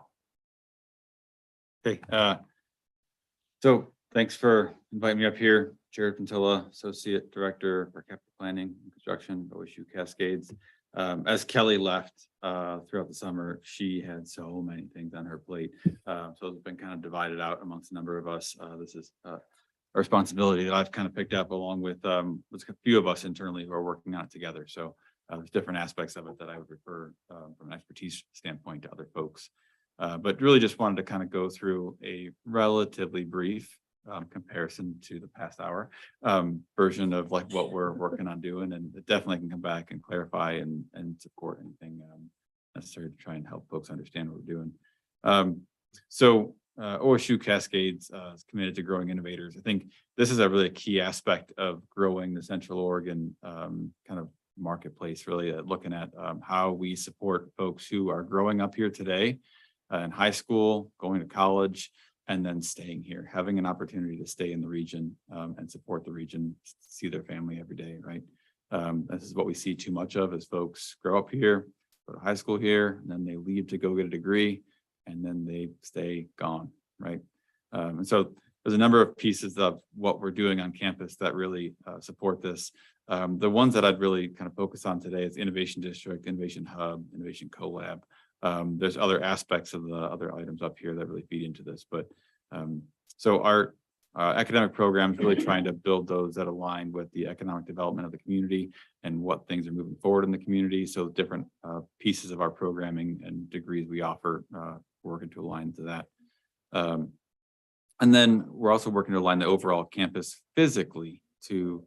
Okay, so thanks for inviting me up here. Jared Pantilla, Associate Director for Capital Planning and Construction, OSU Cascades. As Kelly left throughout the summer, she had so many things on her plate. So it's been kind of divided out amongst a number of us. This is a responsibility that I've kind of picked up along with a few of us internally who are working on it together. So there's different aspects of it that I would refer from an expertise standpoint to other folks. But really just wanted to kind of go through a relatively brief comparison to the past hour version of like what we're working on doing, and it definitely can come back and clarify and support anything necessary to try and help folks understand what we're doing. So OSU Cascades is committed to growing innovators. I think this is a really key aspect of growing the Central Oregon kind of marketplace, really looking at how we support folks who are growing up here today in high school, going to college, and then staying here, having an opportunity to stay in the region and support the region, see their family every day, right? This is what we see too much of as folks grow up here, go to high school here, and then they leave to go get a degree, and then they stay gone, right? And so there's a number of pieces of what we're doing on campus that really support this. The ones that I'd really kind of focus on today is Innovation District, Innovation Hub, Innovation CoLab. There's other aspects of the other items up here that really feed into this, but so our academic programs really trying to build those that align with the economic development of the community and what things are moving forward in the community. So different pieces of our programming and degrees we offer working to align to that. And then we're also working to align the overall campus physically to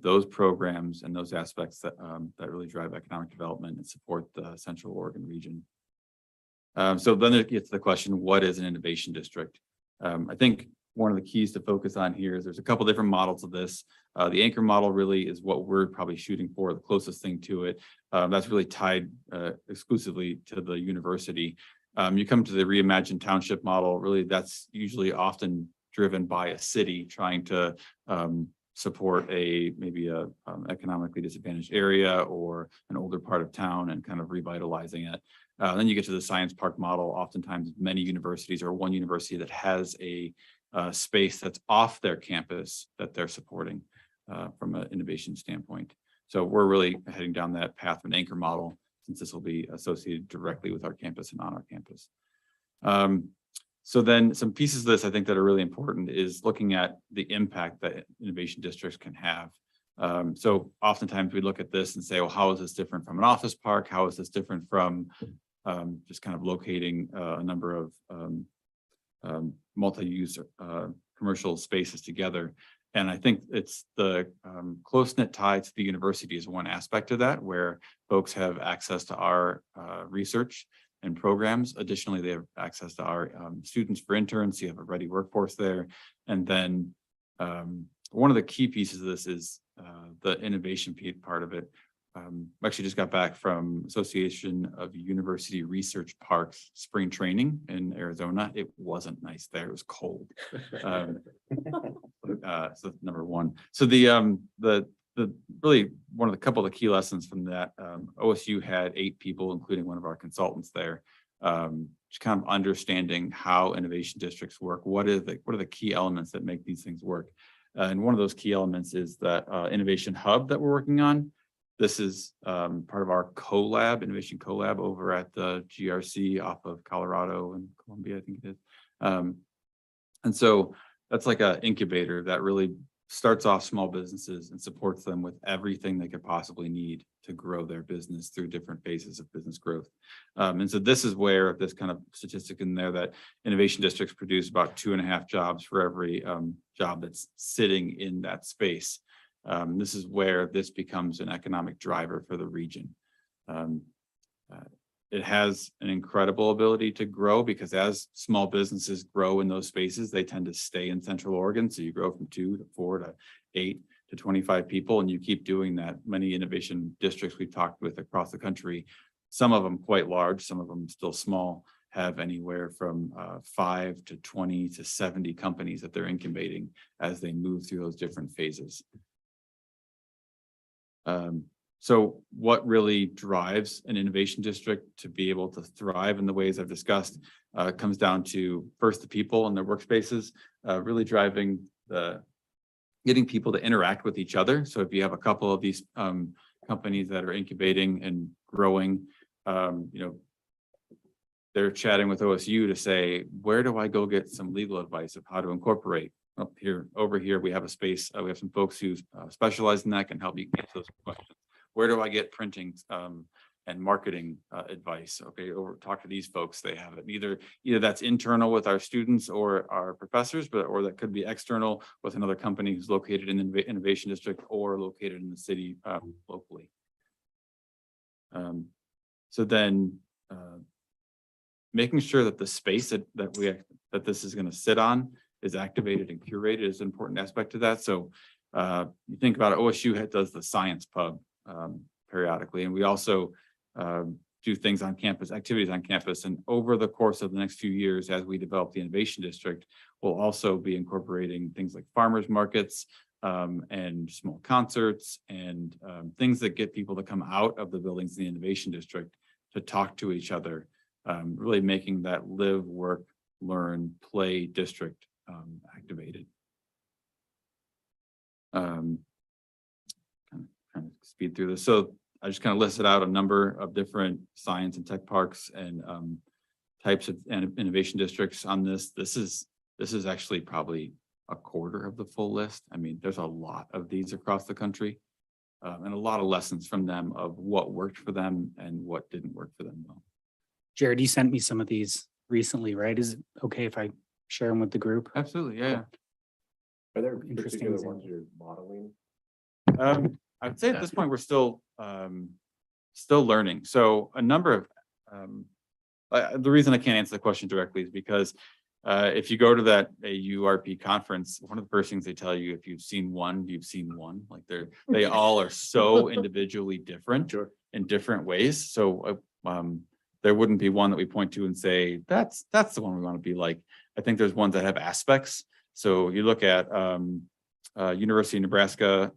those programs and those aspects that that really drive economic development and support the Central Oregon region. So then it gets to the question, what is an innovation district? I think one of the keys to focus on here is there's a couple different models of this. The anchor model really is what we're probably shooting for, the closest thing to it. That's really tied exclusively to the university. You come to the reimagined township model, really, that's usually often driven by a city trying to support maybe a economically disadvantaged area or an older part of town and kind of revitalizing it. Then you get to the science park model. Oftentimes, many universities or one university that has a space that's off their campus that they're supporting from an innovation standpoint. So we're really heading down that path of an anchor model, since this will be associated directly with our campus and on our campus. So then some pieces of this I think that are really important is looking at the impact that innovation districts can have. So oftentimes we look at this and say, well, how is this different from an office park? How is this different from just kind of locating a number of multi-use commercial spaces together? And I think it's the close-knit tie to the university is one aspect of that, where folks have access to our research and programs. Additionally, they have access to our students for interns. So you have a ready workforce there. And then one of the key pieces of this is the innovation part of it. I actually just got back from Association of University Research Parks spring training in Arizona. It wasn't nice there. It was cold. So that's number one. So the really one of the couple of the key lessons from that, OSU had 8 people, including one of our consultants there, just kind of understanding how innovation districts work. What are the key elements that make these things work? And one of those key elements is that innovation hub that we're working on. This is part of our innovation collab over at the GRC off of Colorado and Columbia, I think it is. And so that's like an incubator that really starts off small businesses and supports them with everything they could possibly need to grow their business through different phases of business growth. And so this is where this kind of statistic in there that innovation districts produce about 2.5 jobs for every job that's sitting in that space. This is where this becomes an economic driver for the region. It has an incredible ability to grow because as small businesses grow in those spaces, they tend to stay in Central Oregon. So you grow from 2 to 4 to 8 to 25 people, and you keep doing that. Many innovation districts we've talked with across the country, some of them quite large, some of them still small, have anywhere from 5 to 20 to 70 companies that they're incubating as they move through those different phases. So what really drives an innovation district to be able to thrive in the ways I've discussed comes down to first the people and their workspaces, really driving getting people to interact with each other. So if you have a couple of these companies that are incubating and growing, they're chatting with OSU to say, where do I go get some legal advice of how to incorporate? Over here, we have a space. We have some folks who specialize in that, can help you answer those questions. Where do I get printing and marketing advice? Okay, talk to these folks. They have it. Either that's internal with our students or our professors, or that could be external with another company who's located in the innovation district or located in the city locally. So then making sure that the space that this is going to sit on is activated and curated is an important aspect to that. So you think about it, OSU does the science pub periodically, and we also do things on campus, activities on campus. And over the course of the next few years, as we develop the innovation district, we'll also be incorporating things like farmers markets and small concerts and things that get people to come out of the buildings in the innovation district to talk to each other, really making that live, work, learn, play district activated. Kind of speed through this. So I just kind of listed out a number of different science and tech parks and types of innovation districts on this. This is actually probably a quarter of the full list. I mean, there's a lot of these across the country and a lot of lessons from them of what worked for them and what didn't work for them well. Jared, you sent me some of these recently, right? Is it okay if I share them with the group? Absolutely, yeah. Are there Interesting particular ones examples. you're modeling? I'd say at this point, we're still learning. So a number of, the reason I can't answer the question directly is because if you go to that URP conference, one of the first things they tell you, if you've seen one, you've seen one. Like they all are so individually different in different ways. So there wouldn't be one that we point to and say, that's the one we want to be like. I think there's ones that have aspects. So you look at University of Nebraska,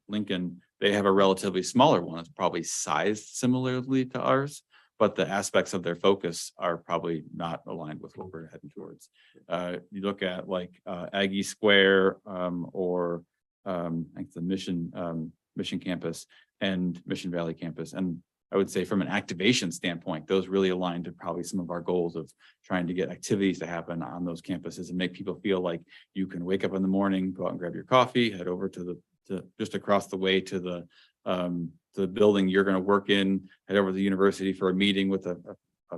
Lincoln, they have a relatively smaller one. It's probably sized similarly to ours, but the aspects of their focus are probably not aligned with what we're heading towards. You look at like Aggie Square or I think the Mission campus and Mission Valley campus. And I would say from an activation standpoint, those really align to probably some of our goals of trying to get activities to happen on those campuses and make people feel like you can wake up in the morning, go out and grab your coffee, head over to just across the way to the building you're going to work in, head over to the university for a meeting with a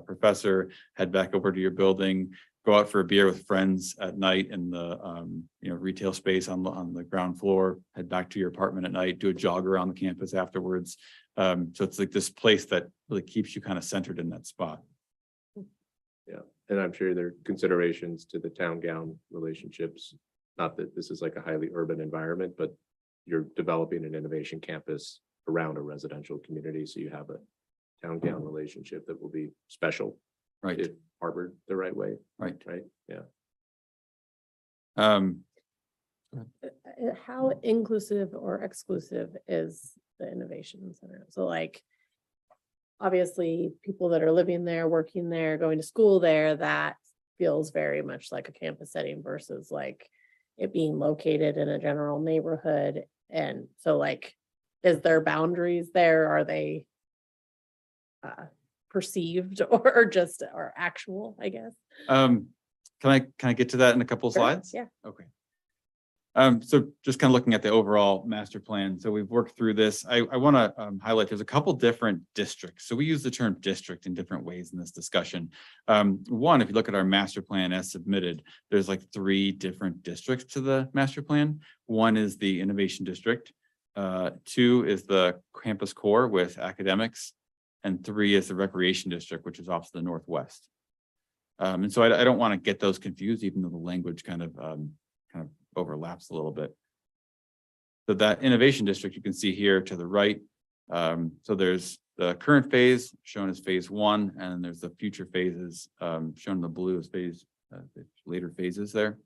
professor, head back over to your building, go out for a beer with friends at night in the retail space on the ground floor, head back to your apartment at night, do a jog around the campus afterwards. So it's like this place that really keeps you kind of centered in that spot. Yeah, and I'm sure there are considerations to the town gown relationships. Not that this is like a highly urban environment, but you're developing an innovation campus around a residential community. So you have a town gown relationship that will be special. Right. If harbored the right way. Right. Right. Yeah. How inclusive or exclusive is the innovation center? So like, obviously people that are living there, working there, going to school there, that feels very much like a campus setting versus like it being located in a general neighborhood. And so like, is there boundaries there? Are they perceived or just or actual, I guess? Can I get to that in a couple of Sure, slides? yeah. Okay. So just kind of looking at the overall master plan. So we've worked through this. I want to highlight there's a couple different districts. So we use the term district in different ways in this discussion. One, if you look at our master plan as submitted, there's like 3 different districts to the master plan. One is the innovation district. 2 is the campus core with academics. And 3 is the recreation district, which is off to the northwest. And so I don't want to get those confused, even though the language kind of overlaps a little bit. So that innovation district you can see here to the right. So there's the current phase shown as phase 1, and there's the future phases shown in the blue as later phases there.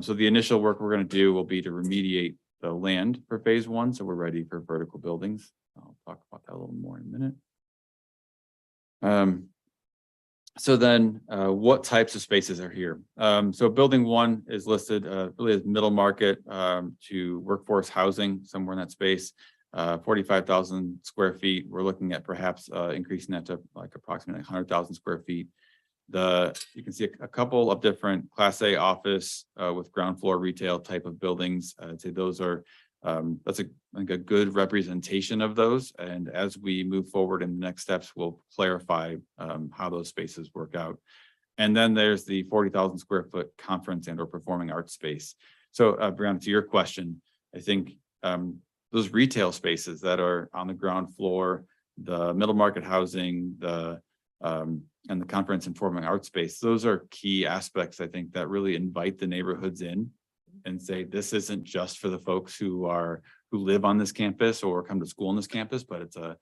So the initial work we're going to do will be to remediate the land for phase 1. So we're ready for vertical buildings. I'll talk about that a little more in a minute. So then what types of spaces are here? So building 1 is listed really as middle market to workforce housing, somewhere in that space, 45,000 square feet. We're looking at perhaps increasing that to like approximately 100,000 square feet. You can see a couple of different Class A office with ground floor retail type of buildings. I'd say those are that's a good representation of those. And as we move forward in the next steps, we'll clarify how those spaces work out. And then there's the 40,000 square foot conference and or performing arts space. So Brianna, to your question, I think those retail spaces that are on the ground floor, the middle market housing, and the conference and performing arts space, those are key aspects, I think, that really invite the neighborhoods in and say, this isn't just for the folks who live on this campus or come to school on this campus, but it's a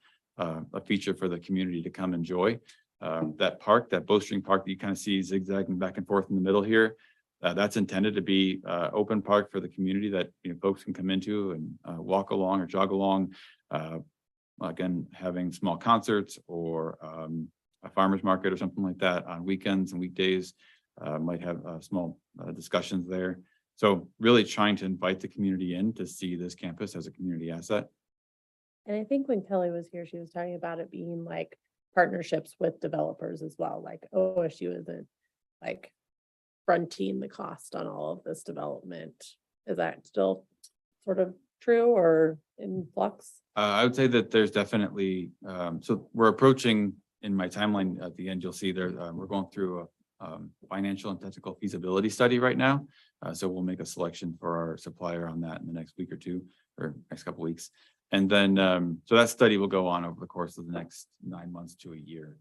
feature for the community to come enjoy. That park, that bowstring park that you kind of see zigzagging back and forth in the middle here, that's intended to be open park for the community that folks can come into and walk along or jog along. Again, having small concerts or a farmer's market or something like that on weekends and weekdays, might have small discussions there. So really trying to invite the community in to see this campus as a community asset. And I think when Kelly was here, she was talking about it being like partnerships with developers as well. Like OSU isn't like fronting the cost on all of this development. Is that still sort of true or in flux? I would say that there's definitely, so we're approaching in my timeline at the end, you'll see there, we're going through a financial and technical feasibility study right now. So we'll make a selection for our supplier on that in the next week or 2 or next couple of weeks. And then, so that study will go on over the course of the next 9 months to a year.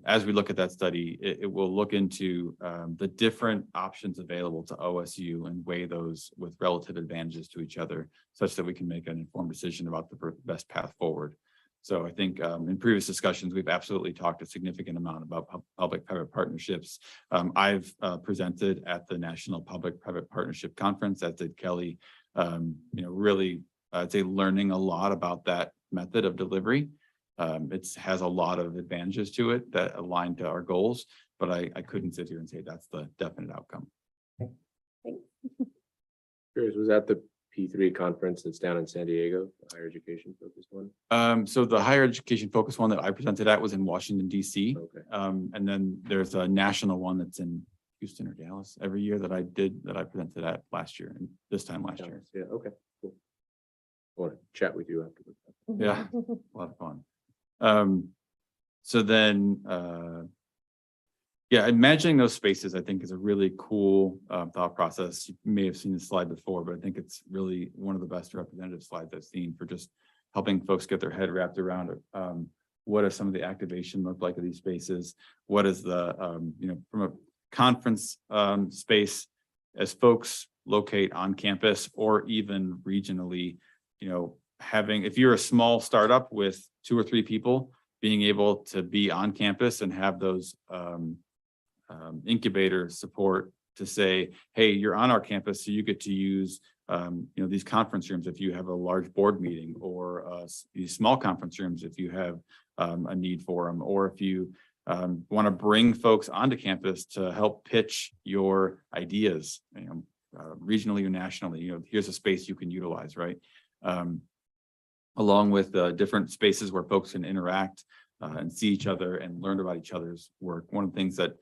As we look at that study, it will look into the different options available to OSU and weigh those with relative advantages to each other, such that we can make an informed decision about the best path forward. So I think in previous discussions, we've absolutely talked a significant amount about public-private partnerships. I've presented at the National Public-Private Partnership Conference, as did Kelly. Really, I'd say learning a lot about that method of delivery. It has a lot of advantages to it that align to our goals, but I couldn't sit here and say that's the definite outcome. Curious, was that the P3 conference that's down in San Diego, the higher education focused one? So the higher education focus one that I presented at was in Washington, DC. Okay. And then there's a national one that's in Houston or Dallas every year that I presented at last year and this time last year. Yeah, okay, cool. I want to chat with you afterwards. Yeah. A lot of fun. So then, yeah, imagining those spaces, I think, is a really cool thought process. You may have seen this slide before, but I think it's really one of the best representative slides I've seen for just helping folks get their head wrapped around it. What does some of the activation look like of these spaces? What is the, from a conference space, as folks locate on campus or even regionally, if you're a small startup with 2 or 3 people, being able to be on campus and have those incubator support to say, hey, you're on our campus, so you get to use these conference rooms if you have a large board meeting, or these small conference rooms if you have a need for them, or if you want to bring folks onto campus to help pitch your ideas, regionally or nationally. Here's a space you can utilize, right? Along with different spaces where folks can interact and see each other and learn about each other's work. One of the things that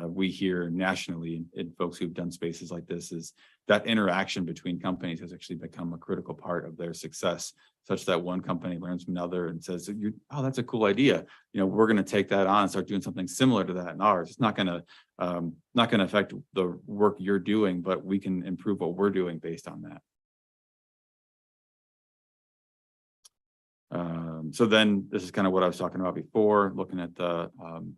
we hear nationally in folks who've done spaces like this is that interaction between companies has actually become a critical part of their success, such that one company learns from another and says, oh, that's a cool idea. We're going to take that on and start doing something similar to that in ours. It's not going to affect the work you're doing, but we can improve what we're doing based on that. So then this is kind of what I was talking about before, looking at the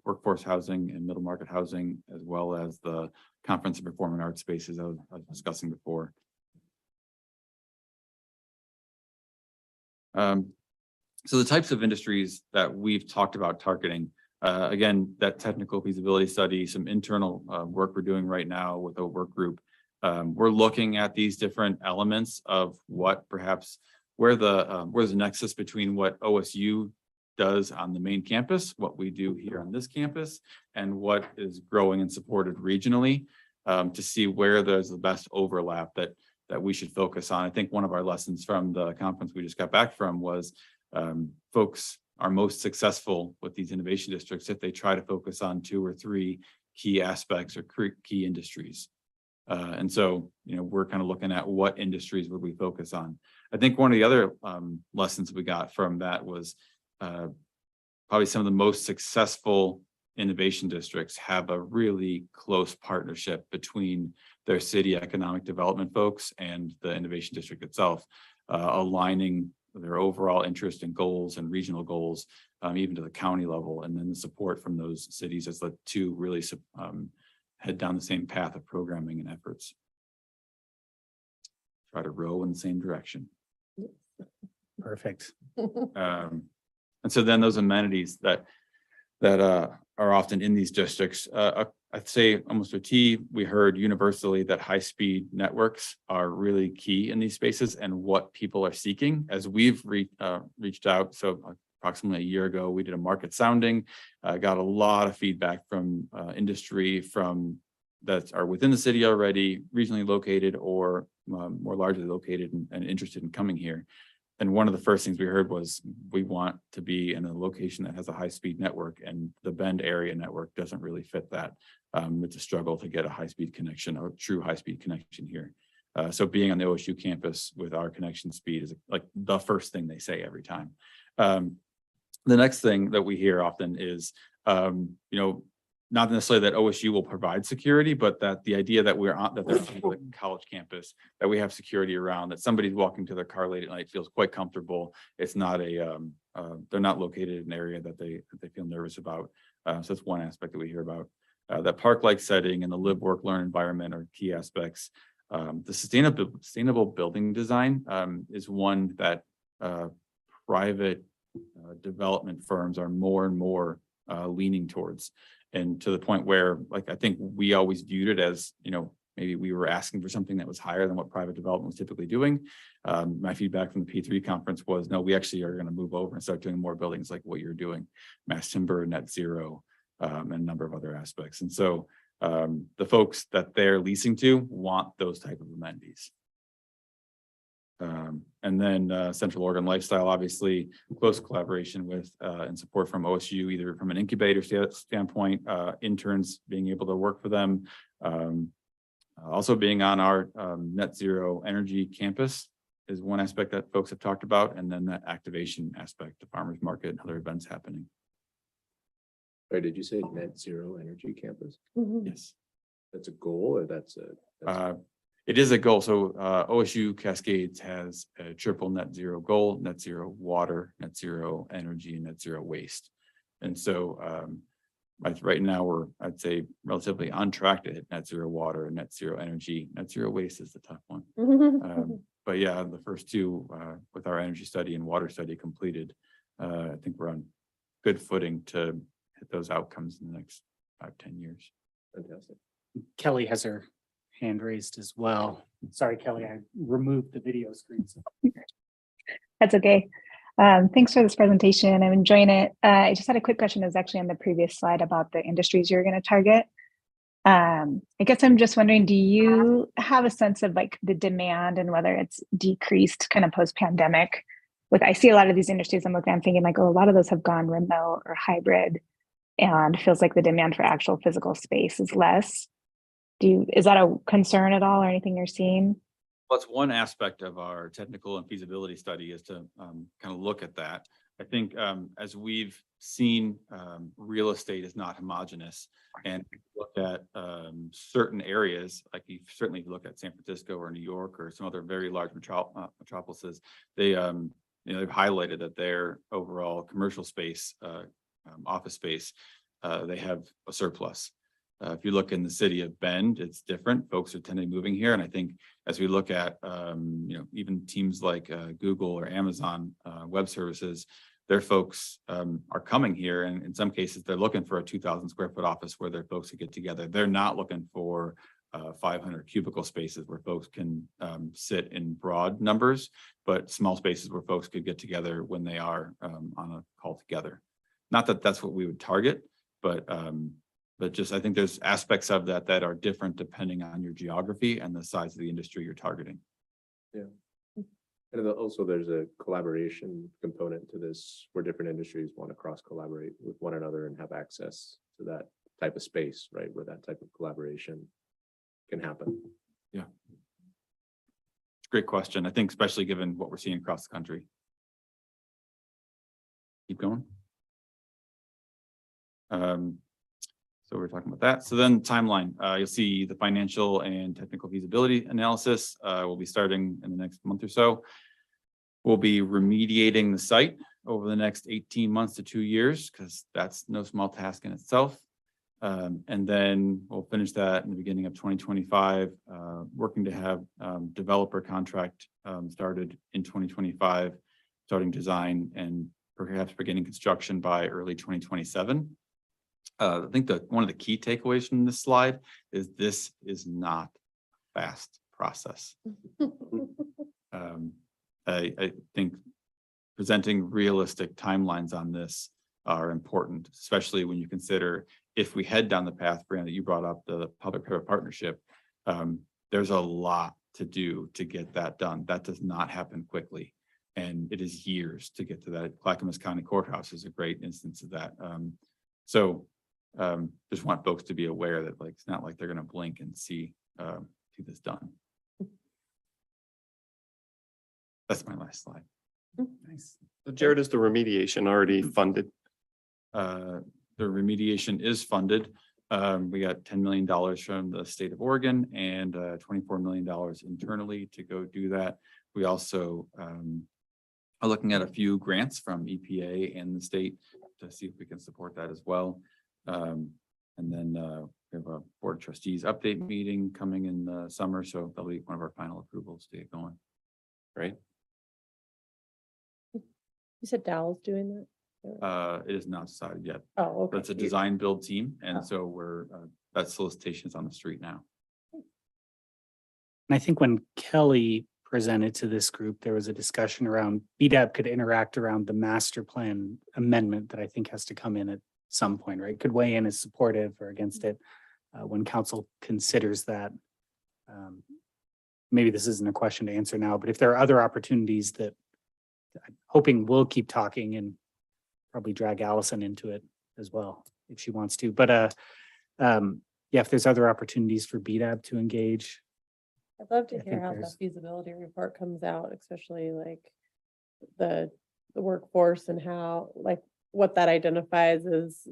workforce housing and middle market housing, as well as the conference and performing arts spaces I was discussing before. So the types of industries that we've talked about targeting, again, that technical feasibility study, some internal work we're doing right now with a work group. We're looking at these different elements of what perhaps where's the nexus between what OSU does on the main campus, what we do here on this campus, and what is growing and supported regionally, to see where there's the best overlap that we should focus on. I think one of our lessons from the conference we just got back from was folks are most successful with these innovation districts if they try to focus on 2 or 3 key aspects or key industries. And so, we're kind of looking at what industries would we focus on. I think one of the other lessons we got from that was probably some of the most successful innovation districts have a really close partnership between their city economic development folks and the innovation district itself, aligning their overall interest and goals and regional goals, even to the county level, and then the support from those cities as the two really head down the same path of programming and efforts. Try to row in the same direction. Perfect. And so then those amenities that are often in these districts, I'd say almost a T, we heard universally that high-speed networks are really key in these spaces and what people are seeking. As we've reached out, so approximately a year ago, we did a market sounding, got a lot of feedback from industry from that are within the city already, regionally located or more largely located and interested in coming here. And one of the first things we heard was we want to be in a location that has a high-speed network, and the Bend area network doesn't really fit that. It's a struggle to get a high-speed connection, a true high-speed connection here. So being on the OSU campus with our connection speed is like the first thing they say every time. The next thing that we hear often is, not necessarily that OSU will provide security, but that the idea that we're on, that they're on the college campus, that we have security around, that somebody's walking to their car late at night feels quite comfortable. It's not they're not located in an area that they feel nervous about. So that's one aspect that we hear about. That park-like setting and the live, work, learn environment are key aspects. The sustainable building design is one that private development firms are more and more leaning towards. And to the point where, like, I think we always viewed it as, maybe we were asking for something that was higher than what private development was typically doing. My feedback from the P3 conference was, no, we actually are going to move over and start doing more buildings like what you're doing, mass timber, net zero, and a number of other aspects. And so the folks that they're leasing to want those type of amenities. And then Central Oregon Lifestyle, obviously close collaboration with and support from OSU, either from an incubator standpoint, interns being able to work for them. Also being on our net zero energy campus is one aspect that folks have talked about. And then that activation aspect, the farmers market and other events happening. Or did you say net zero energy campus? Yes. That's a goal or that's a? It is a goal. So OSU Cascades has a triple net zero goal: net zero water, net zero energy, and net zero waste. And so right now I'd say relatively on track to hit net zero water and net zero energy. Net zero waste is the tough one. But yeah, the first two with our energy study and water study completed, I think we're on good footing to hit those outcomes in the next 5-10 years. Fantastic. Kelly has her hand raised as well. Sorry, Kelly, I removed the video screen. That's okay. Thanks for this presentation. I'm enjoying it. I just had a quick question. It was actually on the previous slide about the industries you're going to target. I guess I'm just wondering, do you have a sense of like the demand and whether it's decreased kind of post-pandemic? I see a lot of these industries I'm thinking like, oh, a lot of those have gone remote or hybrid, and feels like the demand for actual physical space is less. Is that a concern at all or anything you're seeing? Well, it's one aspect of our technical and feasibility study is to kind of look at that. I think as we've seen, real estate is not homogeneous, and look at certain areas, like you certainly look at San Francisco or New York or some other very large metropolises, they've highlighted that their overall commercial space, office space, they have a surplus. If you look in the city of Bend, it's different. Folks are tending moving here. And I think as we look at, even teams like Google or Amazon Web Services, their folks are coming here. And in some cases, they're looking for a 2,000 square foot office where their folks could get together. They're not looking for 500 cubicle spaces where folks can sit in broad numbers, but small spaces where folks could get together when they are on a call together. Not that that's what we would target, but just I think there's aspects of that that are different depending on your geography and the size of the industry you're targeting. Yeah. And also there's a collaboration component to this where different industries want to cross collaborate with one another and have access to that type of space, right? Where that type of collaboration can happen. Yeah. Great question. I think especially given what we're seeing across the country. Keep going. So we're talking about that. So then timeline, you'll see the financial and technical feasibility analysis will be starting in the next month or so. We'll be remediating the site over the next 18 months to 2 years, because that's no small task in itself. And then we'll finish that in the beginning of 2025, working to have developer contract started in 2025, starting design and perhaps beginning construction by early 2027. I think that one of the key takeaways from this slide is this is not a fast process. I think presenting realistic timelines on this are important, especially when you consider if we head down the path, Brand, that you brought up, the public-private partnership, there's a lot to do to get that done. That does not happen quickly. And it is years to get to that. Clackamas County Courthouse is a great instance of that. Just want folks to be aware that it's not like they're going to blink and see this done. That's my last slide. Nice. So Jared, is the remediation already funded? The remediation is funded. We got $10 million from the state of Oregon and $24 million internally to go do that. We also are looking at a few grants from EPA and the state to see if we can support that as well. And then we have a board of trustees update meeting coming in the summer. So that'll be one of our final approvals to get going. Right. You said Dowell's doing that? It is not decided yet. Oh, okay. That's a design build team. Oh. And so that solicitation is on the street now. And I think when Kelly presented to this group, there was a discussion around BDAP could interact around the master plan amendment that I think has to come in at some point, right? Could weigh in as supportive or against it when council considers that. Maybe this isn't a question to answer now, but if there are other opportunities that I'm hoping we'll keep talking and probably drag Allison into it as well if she wants to. But yeah, if there's other opportunities for BDAP to engage. I'd love to I hear think how the there's- feasibility report comes out, especially like the workforce and how, like, what that identifies as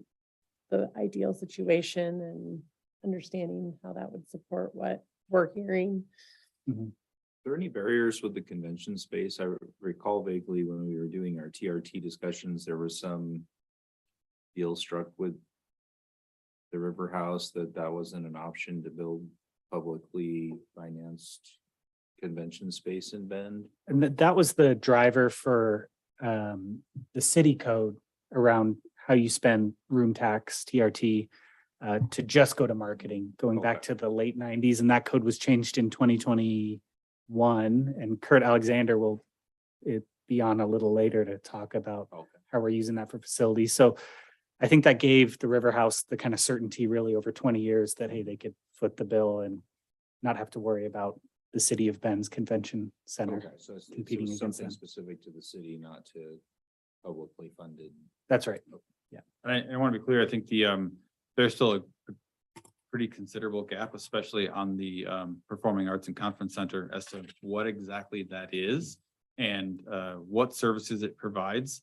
the ideal situation and understanding how that would support what we're hearing. Mhm. Are there any barriers with the convention space? I recall vaguely when we were doing our TRT discussions, there was some deal struck with the River House that wasn't an option to build publicly financed convention space in Bend. And that was the driver for the city code around how you spend room tax, TRT, to just go to marketing, going back Okay. to the late 90s. And that code was changed in 2021. And Kurt Alexander will be on a little later to talk about Okay. how we're using that for facilities. So I think that gave the River House the kind of certainty really over 20 years that, hey, they could foot the bill and not have to worry about the city of Bend's convention center. Okay, so it's competing against something them. specific to the city, not to publicly funded. That's right. And I want to be clear, I think there's still a pretty considerable gap, especially on the Performing Arts and Conference Center as to what exactly that is and what services it provides,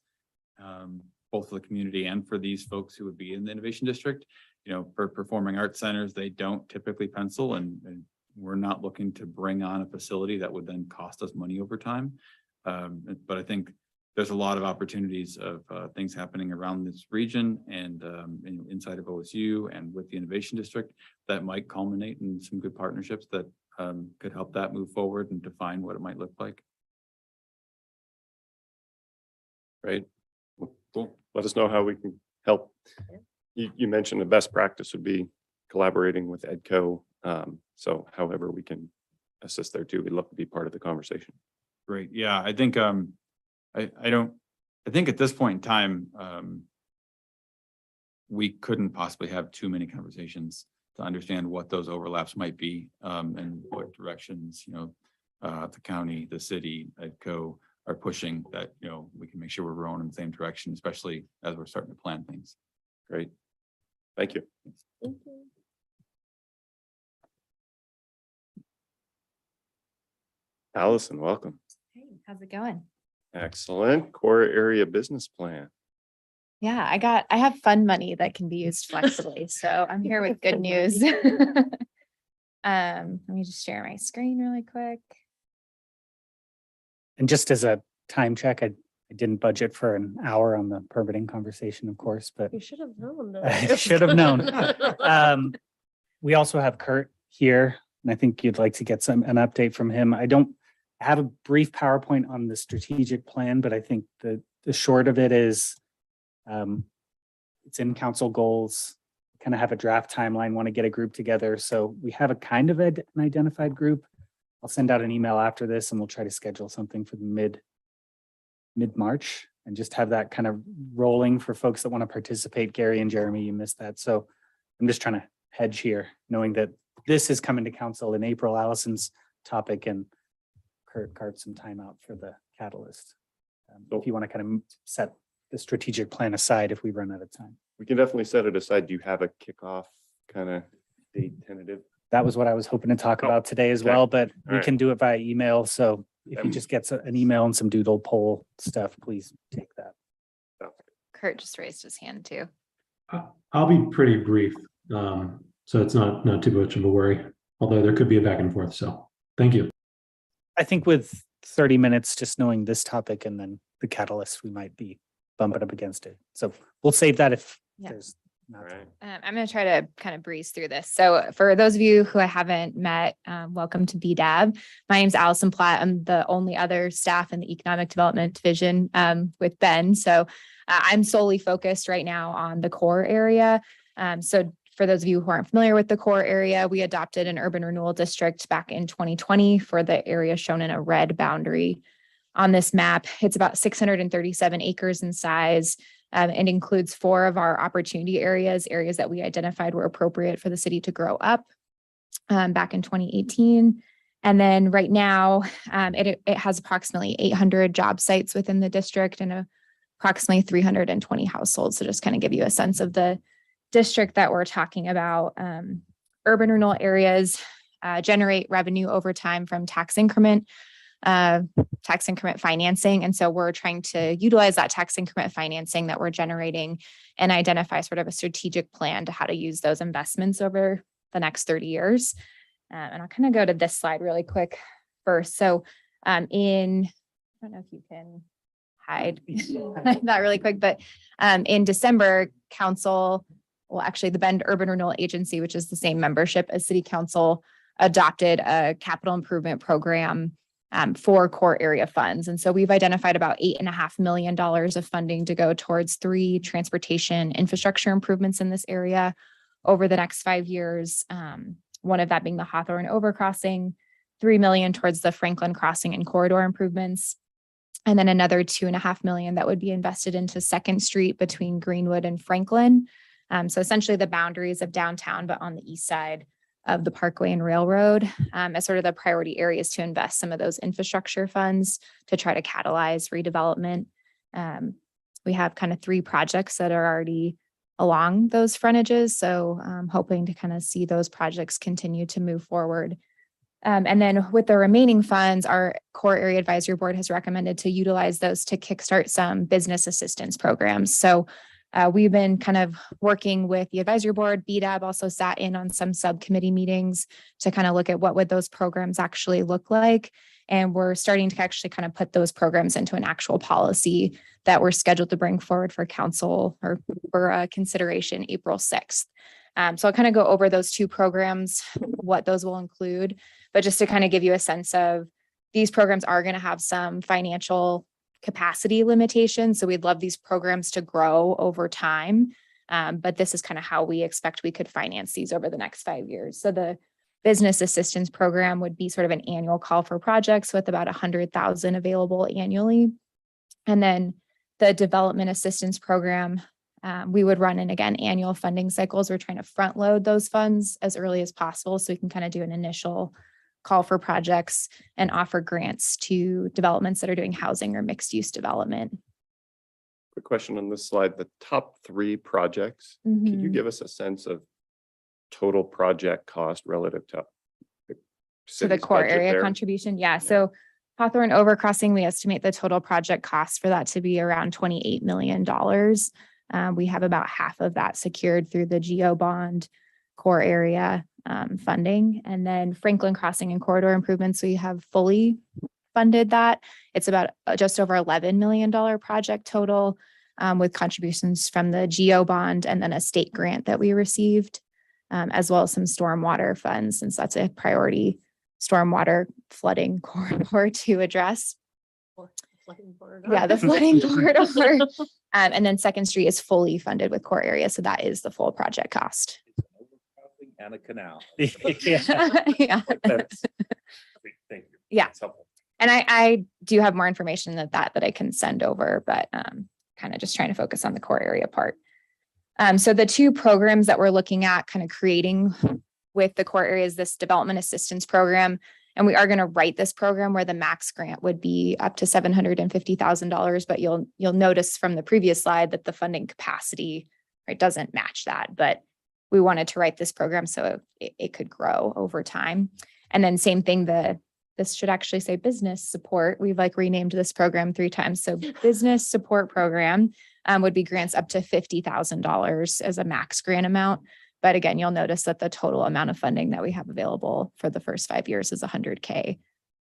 both for the community and for these folks who would be in the Innovation District. You know, for performing arts centers, they don't typically pencil and we're not looking to bring on a facility that would then cost us money over time. But I think there's a lot of opportunities of things happening around this region and inside of OSU and with the Innovation District that might culminate in some good partnerships that could help that move forward and define what it might look like. Right? Cool. Let us know how we can help. You mentioned the best practice would be collaborating with EDCO. So however we can assist there too, we'd love to be part of the conversation. Great. Yeah, I think I think at this point in time, we couldn't possibly have too many conversations to understand what those overlaps might be, and what directions, the county, the city, EDCO are pushing that, we can make sure we're rowing in the same direction, especially as we're starting to plan things. Great. Thank you. Thank you. Allison, welcome. Hey, how's it going? Excellent. Core area business plan. Yeah, I have fund money that can be used flexibly, so I'm here with good news. Let me just share my screen really quick. And just as a time check, I didn't budget for an hour on the permitting conversation, of course, but You should have known. I should have known. We also have Kurt here, and I think you'd like to get an update from him. I don't have a brief PowerPoint on the strategic plan, but I think the short of it is it's in council goals, kind of have a draft timeline, want to get a group together. So we have a kind of an identified group. I'll send out an email after this and we'll try to schedule something for the mid-March and just have that kind of rolling for folks that want to participate. Gary and Jeremy, you missed that. So I'm just trying to hedge here, knowing that this is coming to council in April, Allison's topic, and Kurt carved some time out for the catalyst. If you want to kind of set the strategic plan aside if we run out of time. We can definitely set it aside. Do you have a kickoff kind of date tentative? That was what I was hoping to talk Oh, about today as okay. well, but we Alright. can do it via email. So if he Um, just gets an email and some doodle poll stuff, please take that. Kurt just raised his hand too. I'll be pretty brief, so it's not too much of a worry, although there could be a back and forth, so thank you. I think with 30 minutes, just knowing this topic and then the catalyst, we might be bumping up against it. So we'll save that if Yeah. there's All right. I'm going to try to kind of breeze through this. So for those of you who I haven't met, welcome to BDAB. My name's Allison Platt. I'm the only other staff in the Economic Development Division with Ben. So I'm solely focused right now on the core area. So for those of you who aren't familiar with the core area, we adopted an urban renewal district back in 2020 for the area shown in a red boundary on this map. It's about 637 acres in size. And includes 4 of our opportunity areas that we identified were appropriate for the city to grow up back in 2018. And then right now, it has approximately 800 job sites within the district and approximately 320 households. So just kind of give you a sense of the district that we're talking about. Urban renewal areas generate revenue over time from tax increment financing. And so we're trying to utilize that tax increment financing that we're generating and identify sort of a strategic plan to how to use those investments over the next 30 years. And I'll kind of go to this slide really quick first. So I don't know if you can hide that really quick, but in December, the Bend Urban Renewal Agency, which is the same membership as City Council, adopted a capital improvement program for core area funds. And so we've identified about $8.5 million of funding to go towards 3 transportation infrastructure improvements in this area over the next 5 years. One of that being the Hawthorne Overcrossing, $3 million towards the Franklin Crossing and corridor improvements, and then another $2.5 million that would be invested into 2nd Street between Greenwood and Franklin. So essentially the boundaries of downtown, but on the east side of the Parkway and Railroad, as sort of the priority areas to invest some of those infrastructure funds to try to catalyze redevelopment. We have kind of 3 projects that are already along those frontages. So I'm hoping to kind of see those projects continue to move forward. And then with the remaining funds, our core area advisory board has recommended to utilize those to kickstart some business assistance programs. So we've been kind of working with the advisory board. BDAB also sat in on some subcommittee meetings to kind of look at what would those programs actually look like. And we're starting to actually kind of put those programs into an actual policy that we're scheduled to bring forward for council or for consideration April 6th. So I'll kind of go over those 2 programs, what those will include, but just to kind of give you a sense of these programs are going to have some financial capacity limitations. So we'd love these programs to grow over time. But this is kind of how we expect we could finance these over the next 5 years. So the business assistance program would be sort of an annual call for projects with about 100,000 available annually. And then the development assistance program, we would run in, again, annual funding cycles. We're trying to front load those funds as early as possible so we can kind of do an initial call for projects and offer grants to developments that are doing housing or mixed use development. Quick question on this slide, the top 3 projects, could you give us a sense of total project cost relative to the the core city's budget area there? contribution? Yeah. So Hawthorne Overcrossing, we estimate the total project cost for that to be around $28 million. We have about half of that secured through the GEO bond core area funding. And then Franklin Crossing and corridor improvements, we have fully funded that. It's about just over $11 million project total with contributions from the GEO bond and then a state grant that we received, as well as some stormwater funds, since that's a priority stormwater flooding corridor to address. Yeah, the flooding corridor. And then 2nd Street is fully funded with core area. So that is the full project cost. And a canal. Yeah. Thank you. Yeah. That's helpful. And I do have more information than that I can send over, but kind of just trying to focus on the core area part. So the 2 programs that we're looking at kind of creating with the core area is this development assistance program. And we are going to write this program where the max grant would be up to $750,000. But you'll notice from the previous slide that the funding capacity doesn't match that. But we wanted to write this program so it could grow over time. And then same thing, this should actually say business support. We've renamed this program 3 times. So business support program would be grants up to $50,000 as a max grant amount. But again, you'll notice that the total amount of funding that we have available for the first 5 years is $100K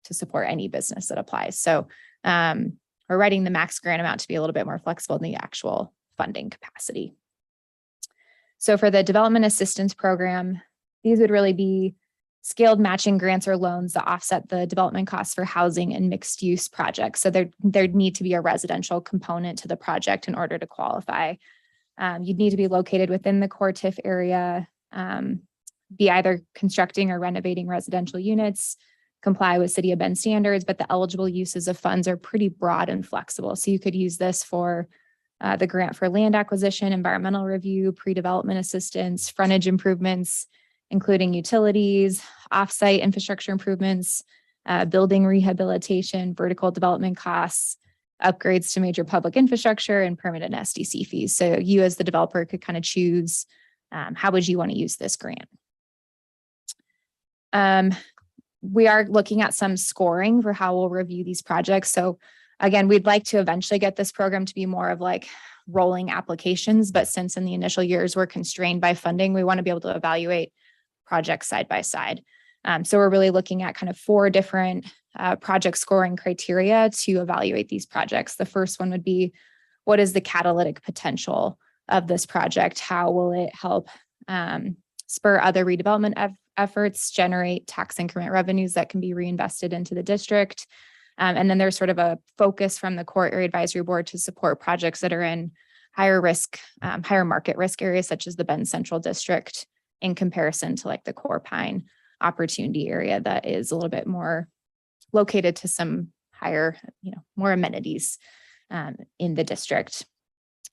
to support any business that applies. So we're writing the max grant amount to be a little bit more flexible than the actual funding capacity. So for the development assistance program, these would really be scaled matching grants or loans that offset the development costs for housing and mixed use projects. So there'd need to be a residential component to the project in order to qualify. You'd need to be located within the core TIF area, be either constructing or renovating residential units, comply with City of Bend standards, but the eligible uses of funds are pretty broad and flexible. So you could use this for the grant for land acquisition, environmental review, pre-development assistance, frontage improvements, including utilities, offsite infrastructure improvements, building rehabilitation, vertical development costs, upgrades to major public infrastructure, and permanent SDC fees. So you as the developer could kind of choose how would you want to use this grant. We are looking at some scoring for how we'll review these projects. So again, we'd like to eventually get this program to be more of like rolling applications, but since in the initial years we're constrained by funding, we want to be able to evaluate projects side by side. So we're really looking at kind of 4 different project scoring criteria to evaluate these projects. The first one would be, what is the catalytic potential of this project? How will it help spur other redevelopment efforts, generate tax increment revenues that can be reinvested into the district? And then there's sort of a focus from the core area advisory board to support projects that are in higher risk, higher market risk areas, such as the Bend Central District, in comparison to like the Core Pine opportunity area that is a little bit more located to some higher, more amenities in the district.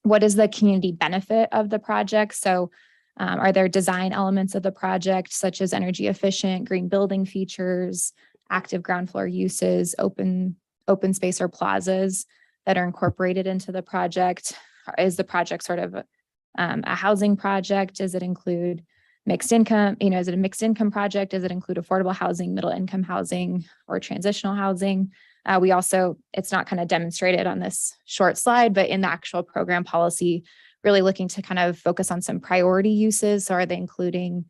What is the community benefit of the project? So are there design elements of the project, such as energy efficient, green building features, active ground floor uses, open space or plazas that are incorporated into the project? Is the project sort of a housing project? Does it include mixed income? Is it a mixed income project? Does it include affordable housing, middle income housing, or transitional housing? We also, it's not kind of demonstrated on this short slide, but in the actual program policy, really looking to kind of focus on some priority uses. So are they including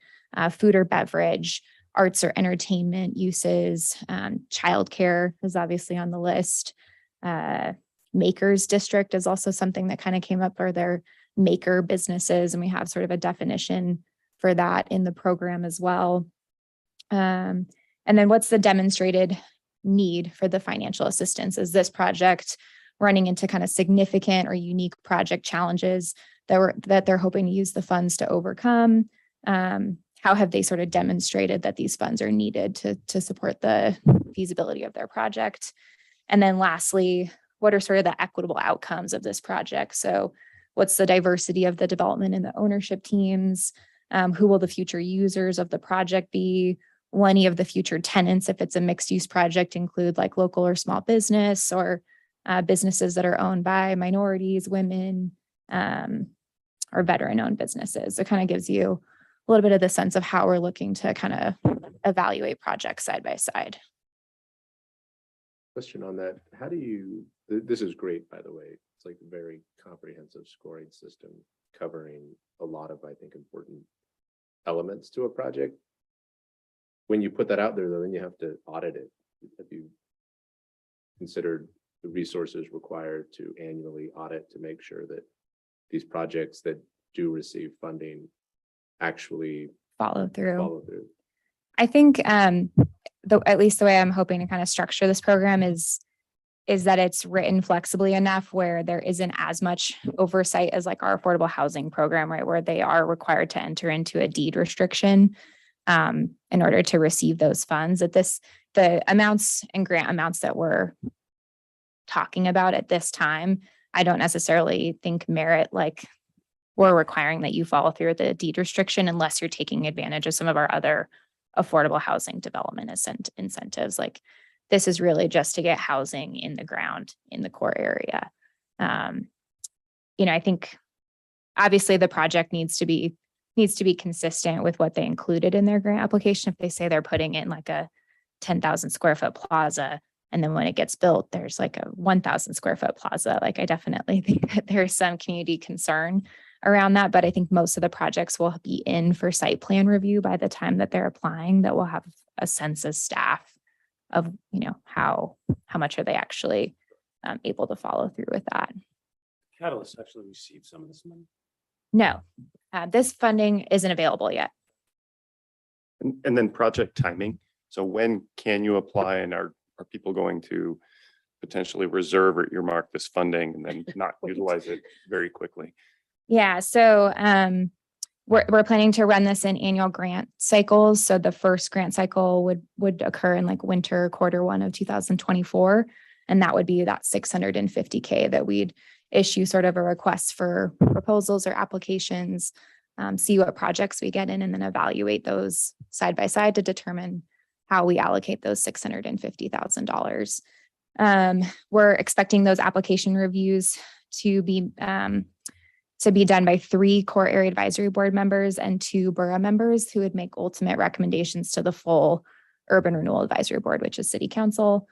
food or beverage, arts or entertainment uses? Childcare is obviously on the list. Makers district is also something that kind of came up, are there maker businesses? And we have sort of a definition for that in the program as well. And then what's the demonstrated need for the financial assistance? Is this project running into kind of significant or unique project challenges that they're hoping to use the funds to overcome? How have they sort of demonstrated that these funds are needed to support the feasibility of their project? And then lastly, what are sort of the equitable outcomes of this project? So what's the diversity of the development and the ownership teams? Who will the future users of the project be? Will any of the future tenants, if it's a mixed use project, include like local or small business, or businesses that are owned by minorities, women, or veteran owned businesses? It kind of gives you a little bit of the sense of how we're looking to kind of evaluate projects side by side. Question on that. How do you, this is great, by the way. It's like a very comprehensive scoring system covering a lot of, I think, important elements to a project. When you put that out there, though, then you have to audit it. Have you considered the resources required to annually audit to make sure that these projects that do receive funding actually Follow through? follow through? I think at least the way I'm hoping to kind of structure this program is that it's written flexibly enough where there isn't as much oversight as like our affordable housing program, right? Where they are required to enter into a deed restriction in order to receive those funds. The amounts and grant amounts that we're talking about at this time, I don't necessarily think merit like we're requiring that you follow through with the deed restriction unless you're taking advantage of some of our other affordable housing development incentives. Like this is really just to get housing in the ground in the core area. I think obviously the project needs to be consistent with what they included in their grant application. If they say they're putting in like a 10,000 square foot plaza, and then when it gets built, there's like a 1,000 square foot plaza, like I definitely think that there's some community concern around that. But I think most of the projects will be in for site plan review by the time that they're applying, that we'll have a sense as staff of, how much are they actually able to follow through with that. Catalyst actually received some of this money. No, this funding isn't available yet. And then project timing. So when can you apply, and are people going to potentially reserve or earmark this funding and then not utilize it very quickly? Yeah, so we're planning to run this in annual grant cycles. So the first grant cycle would occur in like winter Q1 of 2024. And that would be that $650K that we'd issue sort of a request for proposals or applications, see what projects we get in, and then evaluate those side by side to determine how we allocate those $650,000. We're expecting those application reviews to be done by 3 core area advisory board members and 2 borough members who would make ultimate recommendations to the full urban renewal advisory board, which is city council.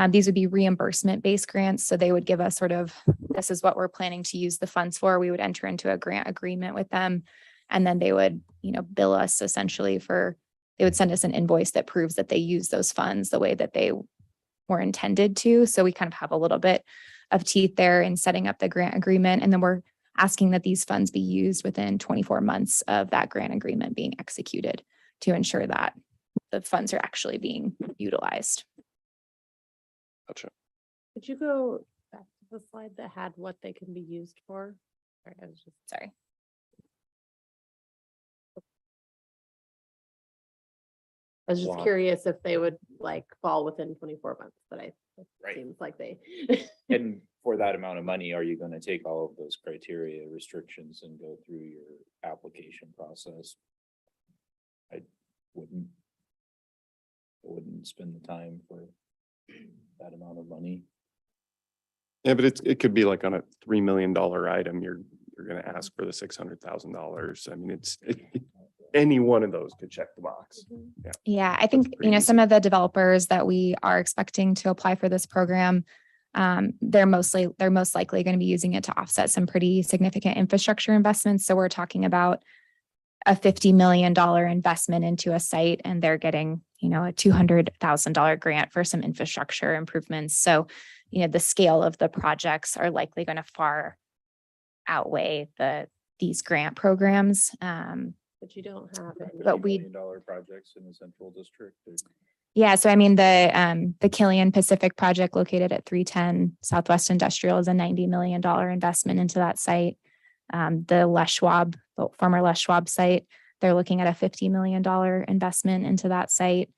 These would be reimbursement-based grants. So they would give us sort of, this is what we're planning to use the funds for. We would enter into a grant agreement with them. And then they would, bill us essentially they would send us an invoice that proves that they use those funds the way that they were intended to. So we kind of have a little bit of teeth there in setting up the grant agreement. And then we're asking that these funds be used within 24 months of that grant agreement being executed to ensure that the funds are actually being utilized. Gotcha. Could you go back to the slide that had what they can be used for? Sorry, I was just Sorry. I was just curious if they would like fall within 24 months, but it Right. seems like they. And for that amount of money, are you going to take all of those criteria, restrictions, and go through your application process? I wouldn't spend the time for that amount of money. Yeah, but it could be like on a $3 million item, you're going to ask for the $600,000. I mean, any one of those could check the box. Yeah. Yeah, I think, pretty easy. some of the developers that we are expecting to apply for this program, they're most likely going to be using it to offset some pretty significant infrastructure investments. So we're talking about a $50 million investment into a site, and they're getting, a $200,000 grant for some infrastructure improvements. So, the scale of the projects are likely going to far outweigh these grant programs. But you don't have any. But we- $50 million projects in the central district. Yeah, so I mean, the Killian Pacific project located at 310 Southwest Industrial is a $90 million investment into that site. The former Les Schwab site, they're looking at a $50 million investment into that site.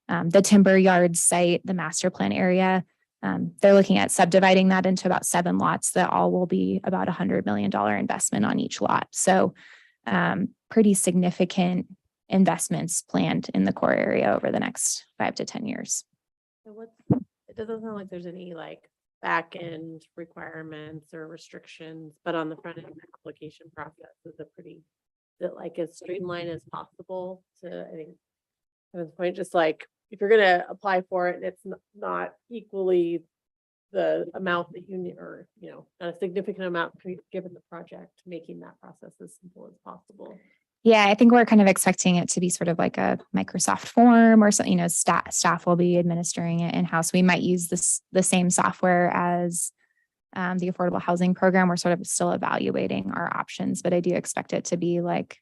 The Timber Yards site, the master plan area, they're looking at subdividing that into about 7 lots that all will be about $100 million investment on each lot. So pretty significant investments planned in the core area over the next 5 to 10 years. So it doesn't sound like there's any like back end requirements or restrictions, but on the front end application process is as streamlined as possible to, I think, at this point, just like if you're gonna apply for it and it's not equally the amount that you need, or not a significant amount given the project, making that process as simple as possible. Yeah, I think we're kind of expecting it to be sort of like a Microsoft form or something, staff will be administering it in-house. We might use the same software as the affordable housing program. We're sort of still evaluating our options, but I do expect it to be like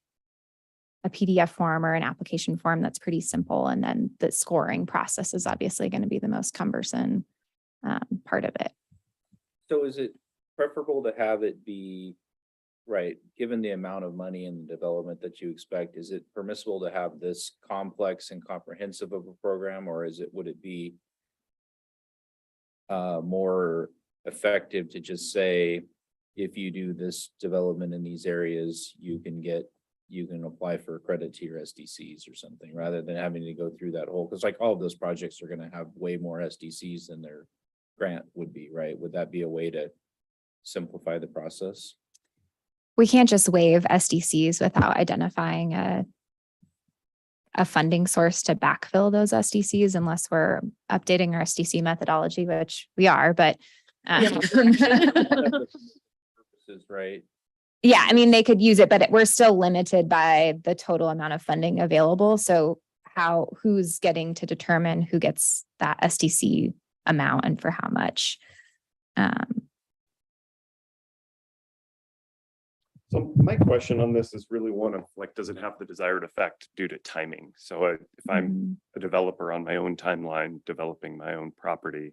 a PDF form or an application form that's pretty simple. And then the scoring process is obviously going to be the most cumbersome part of it. So is it preferable to have it be, right, given the amount of money and development that you expect, is it permissible to have this complex and comprehensive of a program, or would it be more effective to just say, if you do this development in these areas, you can apply for credit to your SDCs or something, rather than having to go through that whole, because like all of those projects are going to have way more SDCs than their grant would be, right? Would that be a way to simplify the process? We can't just waive SDCs without identifying a funding source to backfill those SDCs unless we're updating our SDC methodology, which we are, but Purposes, right? yeah, I mean, they could use it, but we're still limited by the total amount of funding available. So who's getting to determine who gets that SDC amount and for how much? So my question on this is really one of like, does it have the desired effect due to timing? So if I'm a developer on my own timeline, developing my own property,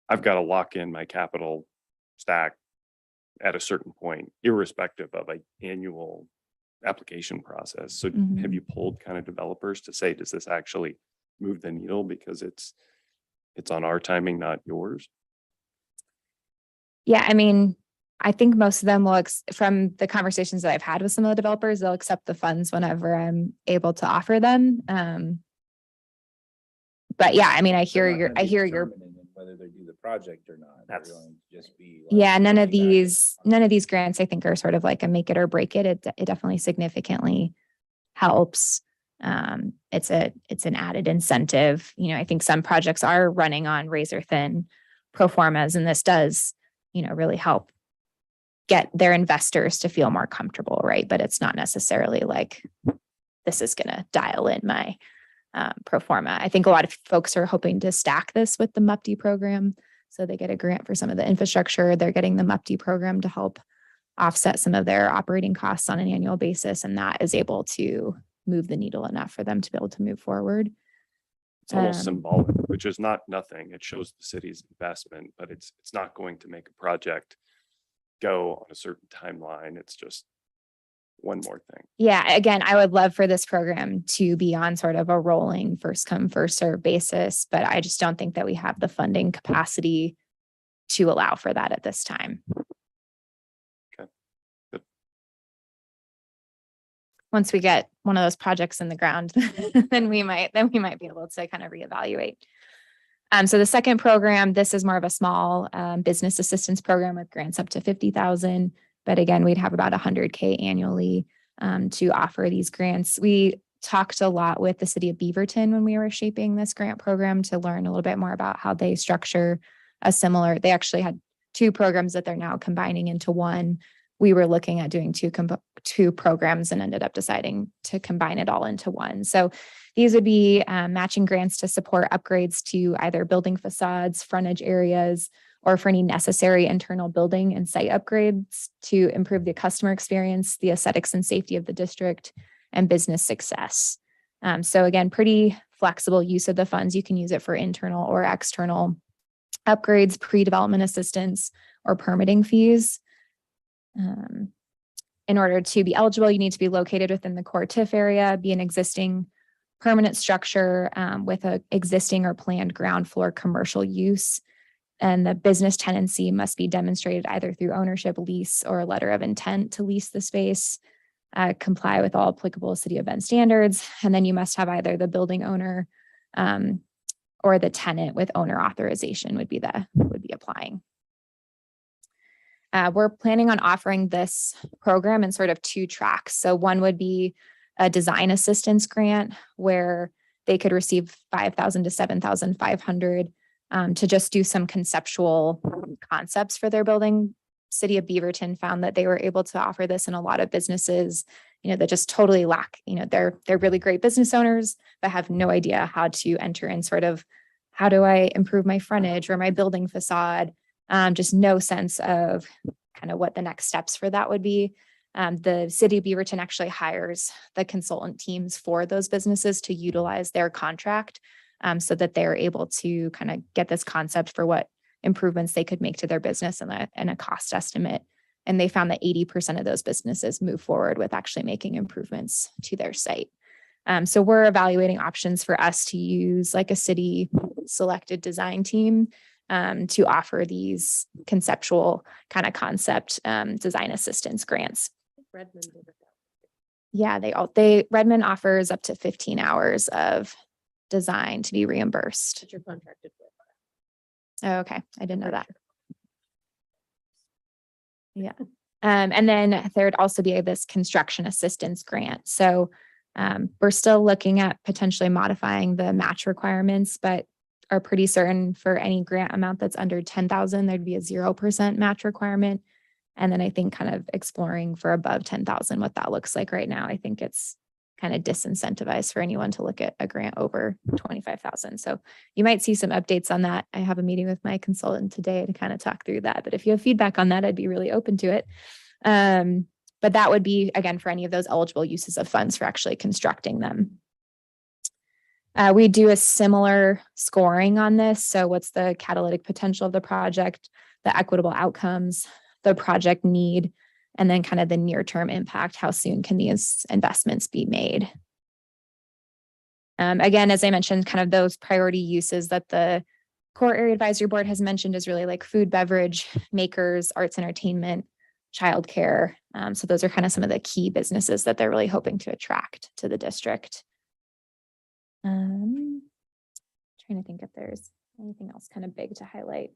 I've got to lock in my capital stack at a certain point, irrespective of an annual application process. So have you polled kind of developers to say, does this actually move the needle because it's on our timing, not yours? Yeah, I mean, I think most of them will, from the conversations that I've had with some of the developers, they'll accept the funds whenever I'm able to offer them. But yeah, I mean, I hear your Whether they do the project or not. They're going to just be. yeah, none of these grants I think are sort of like a make it or break it. It definitely significantly helps. It's an added incentive. You know, I think some projects are running on razor thin pro formas, and this does, really help get their investors to feel more comfortable, right? But it's not necessarily like this is going to dial in my pro forma. I think a lot of folks are hoping to stack this with the MUPD program. So they get a grant for some of the infrastructure. They're getting the MUPD program to help offset some of their operating costs on an annual basis. And that is able to move the needle enough for them to be able to move forward. It's almost symbolic, which is not nothing. It shows the city's investment, but it's not going to make a project go on a certain timeline. It's just one more thing. Yeah, again, I would love for this program to be on sort of a rolling first come, first serve basis, but I just don't think that we have the funding capacity to allow for that at this time. Okay. Good. Once we get one of those projects in the ground, then we might be able to kind of reevaluate. So the second program, this is more of a small business assistance program with grants up to 50,000. But again, we'd have about 100K annually to offer these grants. We talked a lot with the city of Beaverton when we were shaping this grant program to learn a little bit more about how they structure they actually had two programs that they're now combining into one. We were looking at doing two programs and ended up deciding to combine it all into one. So these would be matching grants to support upgrades to either building facades, frontage areas, or for any necessary internal building and site upgrades to improve the customer experience, the aesthetics and safety of the district, and business success. So again, pretty flexible use of the funds. You can use it for internal or external upgrades, pre-development assistance, or permitting fees. In order to be eligible, you need to be located within the core TIF area, be an existing permanent structure with an existing or planned ground floor commercial use. And the business tenancy must be demonstrated either through ownership, lease, or a letter of intent to lease the space, comply with all applicable city of Bend standards. And then you must have either the building owner or the tenant with owner authorization would be applying. We're planning on offering this program in sort of two tracks. So one would be a design assistance grant where they could receive $5,000 to $7,500 to just do some conceptual concepts for their building. City of Beaverton found that they were able to offer this in a lot of businesses, that just totally lack, they're really great business owners, but have no idea how to enter in sort of, how do I improve my frontage or my building facade? Just no sense of kind of what the next steps for that would be. The city of Beaverton actually hires the consultant teams for those businesses to utilize their contract so that they're able to kind of get this concept for what improvements they could make to their business and a cost estimate. And they found that 80% of those businesses move forward with actually making improvements to their site. So we're evaluating options for us to use like a city selected design team to offer these conceptual kind of concept design assistance grants. Redmond did it. Yeah, Redmond offers up to 15 hours of design to be reimbursed. That you're contracted with. Oh, okay. I didn't know that. Yeah. And then there would also be this construction assistance grant. So we're still looking at potentially modifying the match requirements, but are pretty certain for any grant amount that's under 10,000, there'd be a 0% match requirement. And then I think kind of exploring for above 10,000, what that looks like right now. I think it's kind of disincentivized for anyone to look at a grant over 25,000. So you might see some updates on that. I have a meeting with my consultant today to kind of talk through that. But if you have feedback on that, I'd be really open to it. But that would be, again, for any of those eligible uses of funds for actually constructing them. We do a similar scoring on this. So what's the catalytic potential of the project, the equitable outcomes, the project need, and then kind of the near-term impact. How soon can these investments be made? Again, as I mentioned, kind of those priority uses that the Core Area Advisory Board has mentioned is really like food, beverage, makers, arts, entertainment, childcare. So those are kind of some of the key businesses that they're really hoping to attract to the district. Trying to think if there's anything else kind of big to highlight.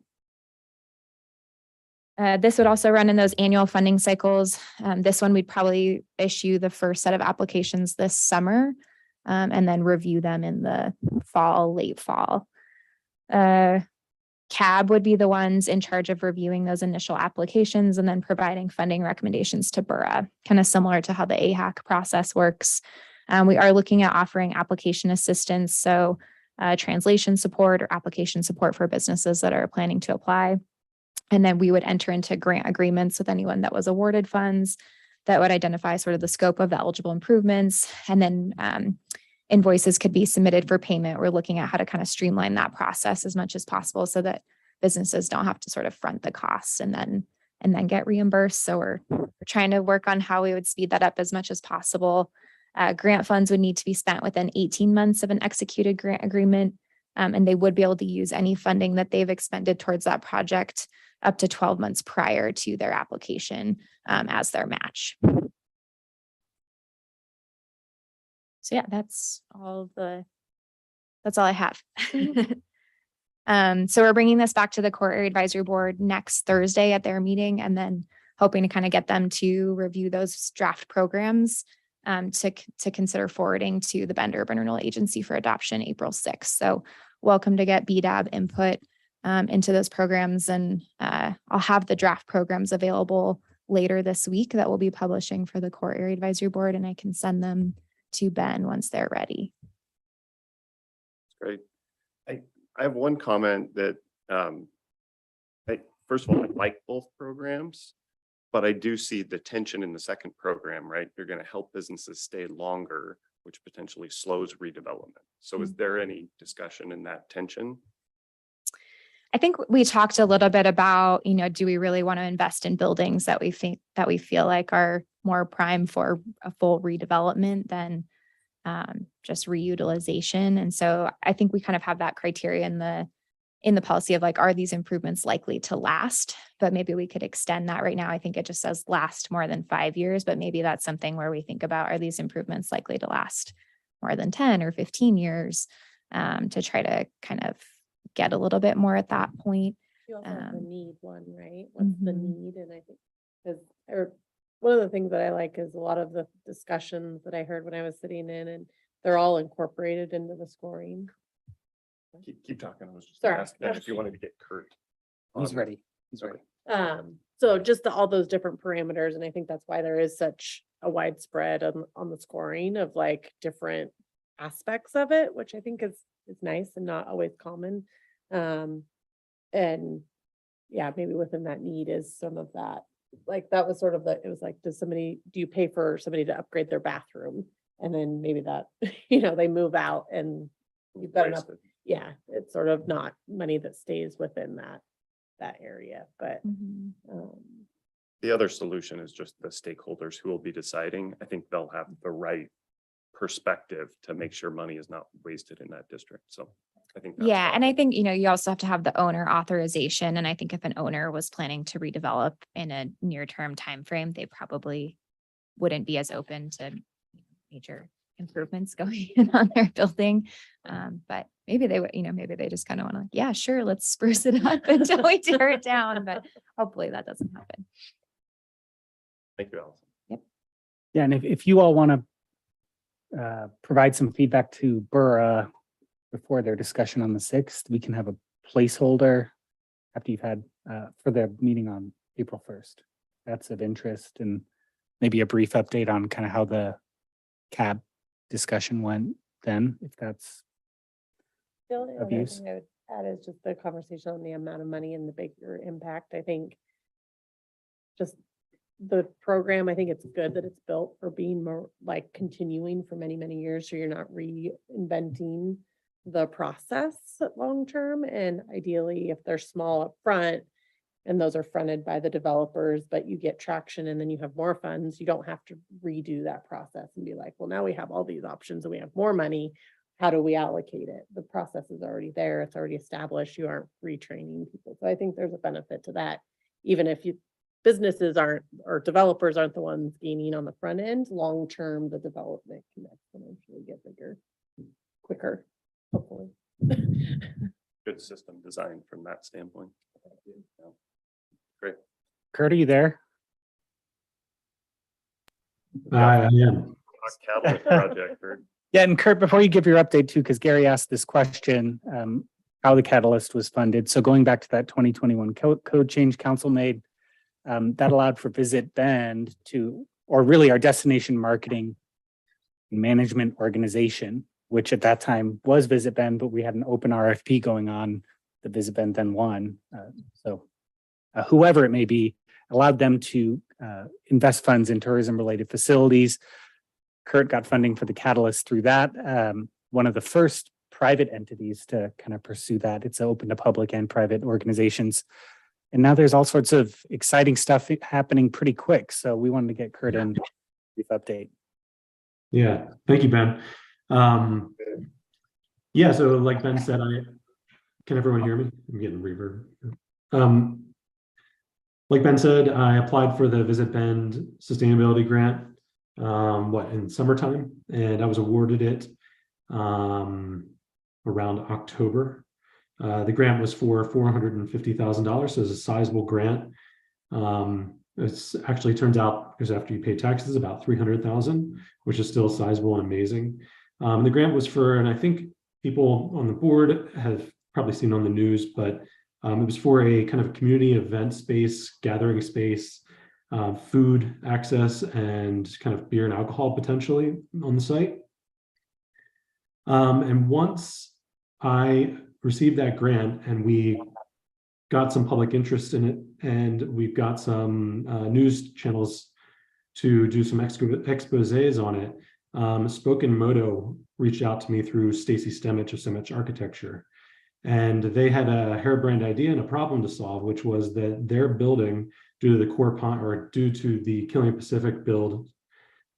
This would also run in those annual funding cycles. This one, we'd probably issue the first set of applications this summer, and then review them in the fall, late fall. CAB would be the ones in charge of reviewing those initial applications and then providing funding recommendations to BURA, kind of similar to how the AHAC process works. We are looking at offering application assistance, so translation support or application support for businesses that are planning to apply. And then we would enter into grant agreements with anyone that was awarded funds that would identify sort of the scope of the eligible improvements. And then invoices could be submitted for payment. We're looking at how to kind of streamline that process as much as possible so that businesses don't have to sort of front the costs and then get reimbursed. So we're trying to work on how we would speed that up as much as possible. Grant funds would need to be spent within 18 months of an executed grant agreement, and they would be able to use any funding that they've expended towards that project up to 12 months prior to their application as their match. So yeah, that's all I have. So we're bringing this back to the Core Area Advisory Board next Thursday at their meeting, and then hoping to kind of get them to review those draft programs to consider forwarding to the Bend Urban Renewal Agency for adoption April 6th. So welcome to get BDAB input into those programs, and I'll have the draft programs available later this week that we'll be publishing for the Core Area Advisory Board, and I can send them to Ben once they're ready. Great. I have one comment that first of all, I like both programs, but I do see the tension in the second program, right? You're going to help businesses stay longer, which potentially slows redevelopment. So is there any discussion in that tension? I think we talked a little bit about, do we really want to invest in buildings that we feel like are more prime for a full redevelopment than just reutilization. And so I think we kind of have that criteria in the policy of like, are these improvements likely to last? But maybe we could extend that. Right now, I think it just says last more than 5 years, but maybe that's something where we think about, are these improvements likely to last more than 10 or 15 years to try to kind of get a little bit more at that point. You also have the need one, right? What's the need? And I think because one of the things that I like is a lot of the discussions that I heard when I was sitting in, and they're all incorporated into the scoring. Keep talking. I was just Sorry. asking if you wanted to get Kurt. He's ready. He's ready. So just all those different parameters, and I think that's why there is such a widespread on the scoring of like different aspects of it, which I think is nice and not always common. And yeah, maybe within that need is some of that. Like that was sort of it was like, do you pay for somebody to upgrade their bathroom? And then maybe that, they move out and you've got enough. Yeah, it's sort of not money that stays within that area, but The other solution is just the stakeholders who will be deciding. I think they'll have the right perspective to make sure money is not wasted in that district. So I think that's Yeah. And I fine. think, you also have to have the owner authorization. And I think if an owner was planning to redevelop in a near-term timeframe, they probably wouldn't be as open to major improvements going in on their building. But maybe they would, maybe they just kind of want to, yeah, sure, let's spruce it up until we tear it down. But hopefully that doesn't happen. Thank you, Allison. Yep. Yeah, and if you all want to provide some feedback to BURA before their discussion on the 6th, we can have a placeholder after you've had for the meeting on April 1st. That's of interest, and maybe a brief update on kind of how the CAB discussion went then, if that's the only of other use. thing I would add is just the conversation on the amount of money and the bigger impact. I think just the program, I think it's good that it's built for being more like continuing for many, many years. So you're not reinventing the process long term. And ideally, if they're small up front and those are funded by the developers, but you get traction and then you have more funds, you don't have to redo that process and be like, well, now we have all these options and we have more money. How do we allocate it? The process is already there. It's already established. You aren't retraining people. So I think there's a benefit to that. Even if businesses aren't, or developers aren't the ones gaining on the front end, long-term, the development can exponentially get bigger, quicker, hopefully. Good system design from that standpoint. Yeah. Great. Kurt, are you there? I am. Catalyst project, Kurt. Yeah, and Kurt, before you give your update too, because Gary asked this question, how the catalyst was funded. So going back to that 2021 code change council made, that allowed for Visit Bend to, or really our destination marketing management organization, which at that time was Visit Bend, but we had an open RFP going on. The Visit Bend then won. So whoever it may be, allowed them to invest funds in tourism related facilities. Kurt got funding for the catalyst through that. One of the first private entities to kind of pursue that. It's open to public and private organizations. And now there's all sorts of exciting stuff happening pretty quick. So we wanted to get Kurt in brief update. Yeah, thank you, Ben. Yeah, so like Ben said, can everyone hear me? I'm getting reverb. Like Ben said, I applied for the Visit Bend Sustainability Grant, in summertime, and I was awarded it around October. The grant was for $450,000, so it's a sizable grant. It's actually turns out, because after you pay taxes, about $300,000, which is still sizable and amazing. The grant was for, and I think people on the board have probably seen on the news, but it was for a kind of community event space, gathering space, food access, and kind of beer and alcohol potentially on the site. And once I received that grant and we got some public interest in it, and we've got some news channels to do some exposés on it, Spoken Moto reached out to me through Stacy Stemich of Stemich Architecture. And they had a harebrained idea and a problem to solve, which was that their building, due to the due to the Killing Pacific build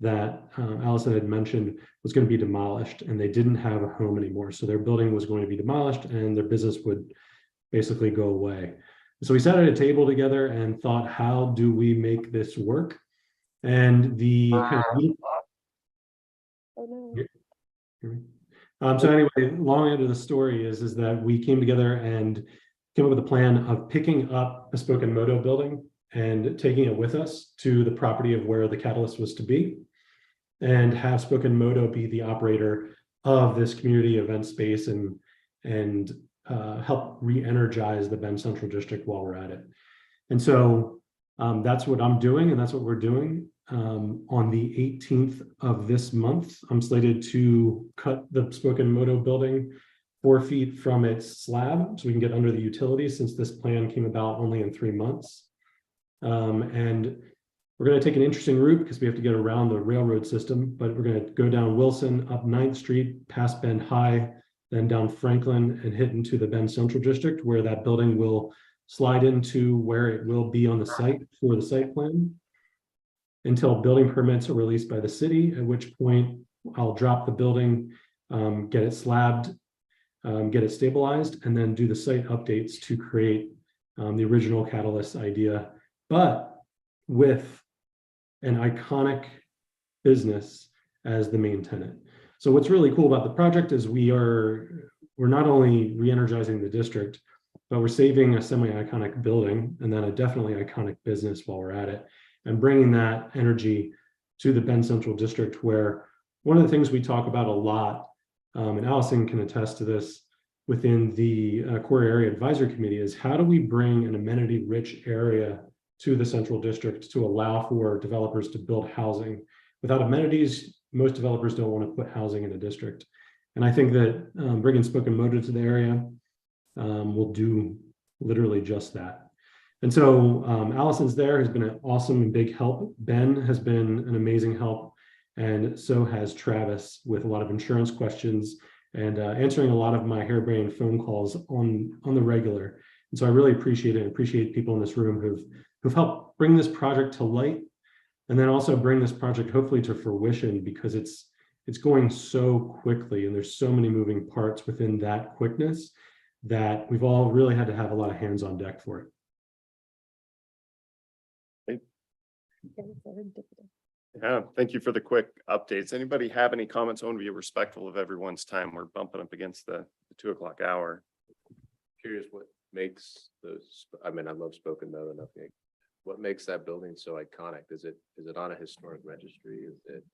that Allison had mentioned, was going to be demolished, and they didn't have a home anymore. So their building was going to be demolished and their business would basically go away. So we sat at a table together and thought, how do we make this work? And the kind of, so anyway, long end of the story is that we came together and came up with a plan of picking up a Spoken Moto building and taking it with us to the property of where the catalyst was to be, and have Spoken Moto be the operator of this community event space and help re-energize the Bend Central District while we're at it. And so that's what I'm doing, and that's what we're doing. On the 18th of this month, I'm slated to cut the Spoken Moto building 4 feet from its slab so we can get under the utilities, since this plan came about only in 3 months. And we're going to take an interesting route because we have to get around the railroad system, but we're going to go down Wilson, up 9th Street, past Bend High, then down Franklin and hit into the Bend Central District, where that building will slide into where it will be on the site for the site plan, until building permits are released by the city, at which point I'll drop the building, get it slabbed, get it stabilized, and then do the site updates to create the original Catalyst idea, but with an iconic business as the main tenant. So what's really cool about the project is we're not only re-energizing the district, but we're saving a semi-iconic building and then a definitely iconic business while we're at it, and bringing that energy to the Bend Central District, where one of the things we talk about a lot, and Allison can attest to this within the Core Area Advisory Committee, is how do we bring an amenity-rich area to the Central District to allow for developers to build housing. Without amenities, most developers don't want to put housing in a district. And I think that bringing Spoken Moto to the area will do literally just that. And so Allison's there has been an awesome and big help. Ben has been an amazing help. And so has Travis with a lot of insurance questions and answering a lot of my harebrained phone calls on the regular. And so I really appreciate it and appreciate people in this room who've helped bring this project to light and then also bring this project hopefully to fruition because it's going so quickly and there's so many moving parts within that quickness that we've all really had to have a lot of hands on deck for it. Yeah, thank you for the quick updates. Anybody have any comments? I want to be respectful of everyone's time. We're bumping up against the 2 o'clock hour. Curious what makes those, I mean, I love Spoken Meadow, nothing. What makes that building so iconic? Is it on a historic registry? Is it?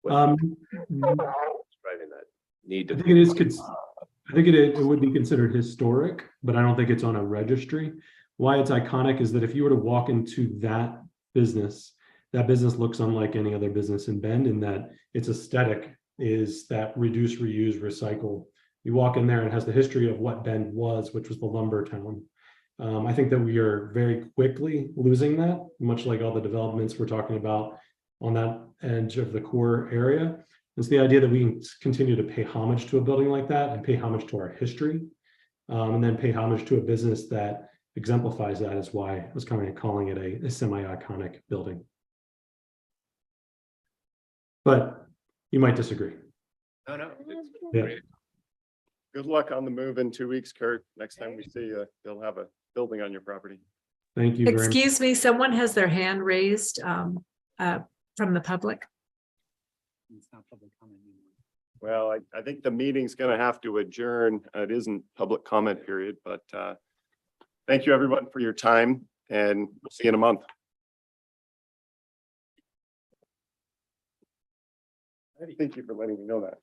What's driving that need I to? think it is. I think it would be considered historic, but I don't think it's on a registry. Why it's iconic is that if you were to walk into that business looks unlike any other business in Bend in that its aesthetic is that reduce, reuse, recycle. You walk in there and it has the history of what Bend was, which was the lumber town. I think that we are very quickly losing that, much like all the developments we're talking about on that edge of the core area. It's the idea that we can continue to pay homage to a building like that and pay homage to our history, and then pay homage to a business that exemplifies that is why I was kind of calling it a semi-iconic building. But you might disagree. No, it's Yeah. great. Good luck on the move in 2 weeks, Kurt. Next time we see you, they'll have a building on your property. Thank you very much. Excuse me, someone has their hand raised from the public. It's not public comment anymore. Well, I think the meeting's going to have to adjourn. It isn't public comment period, but thank you everyone for your time and we'll see you in a month. Thank you for letting me know that.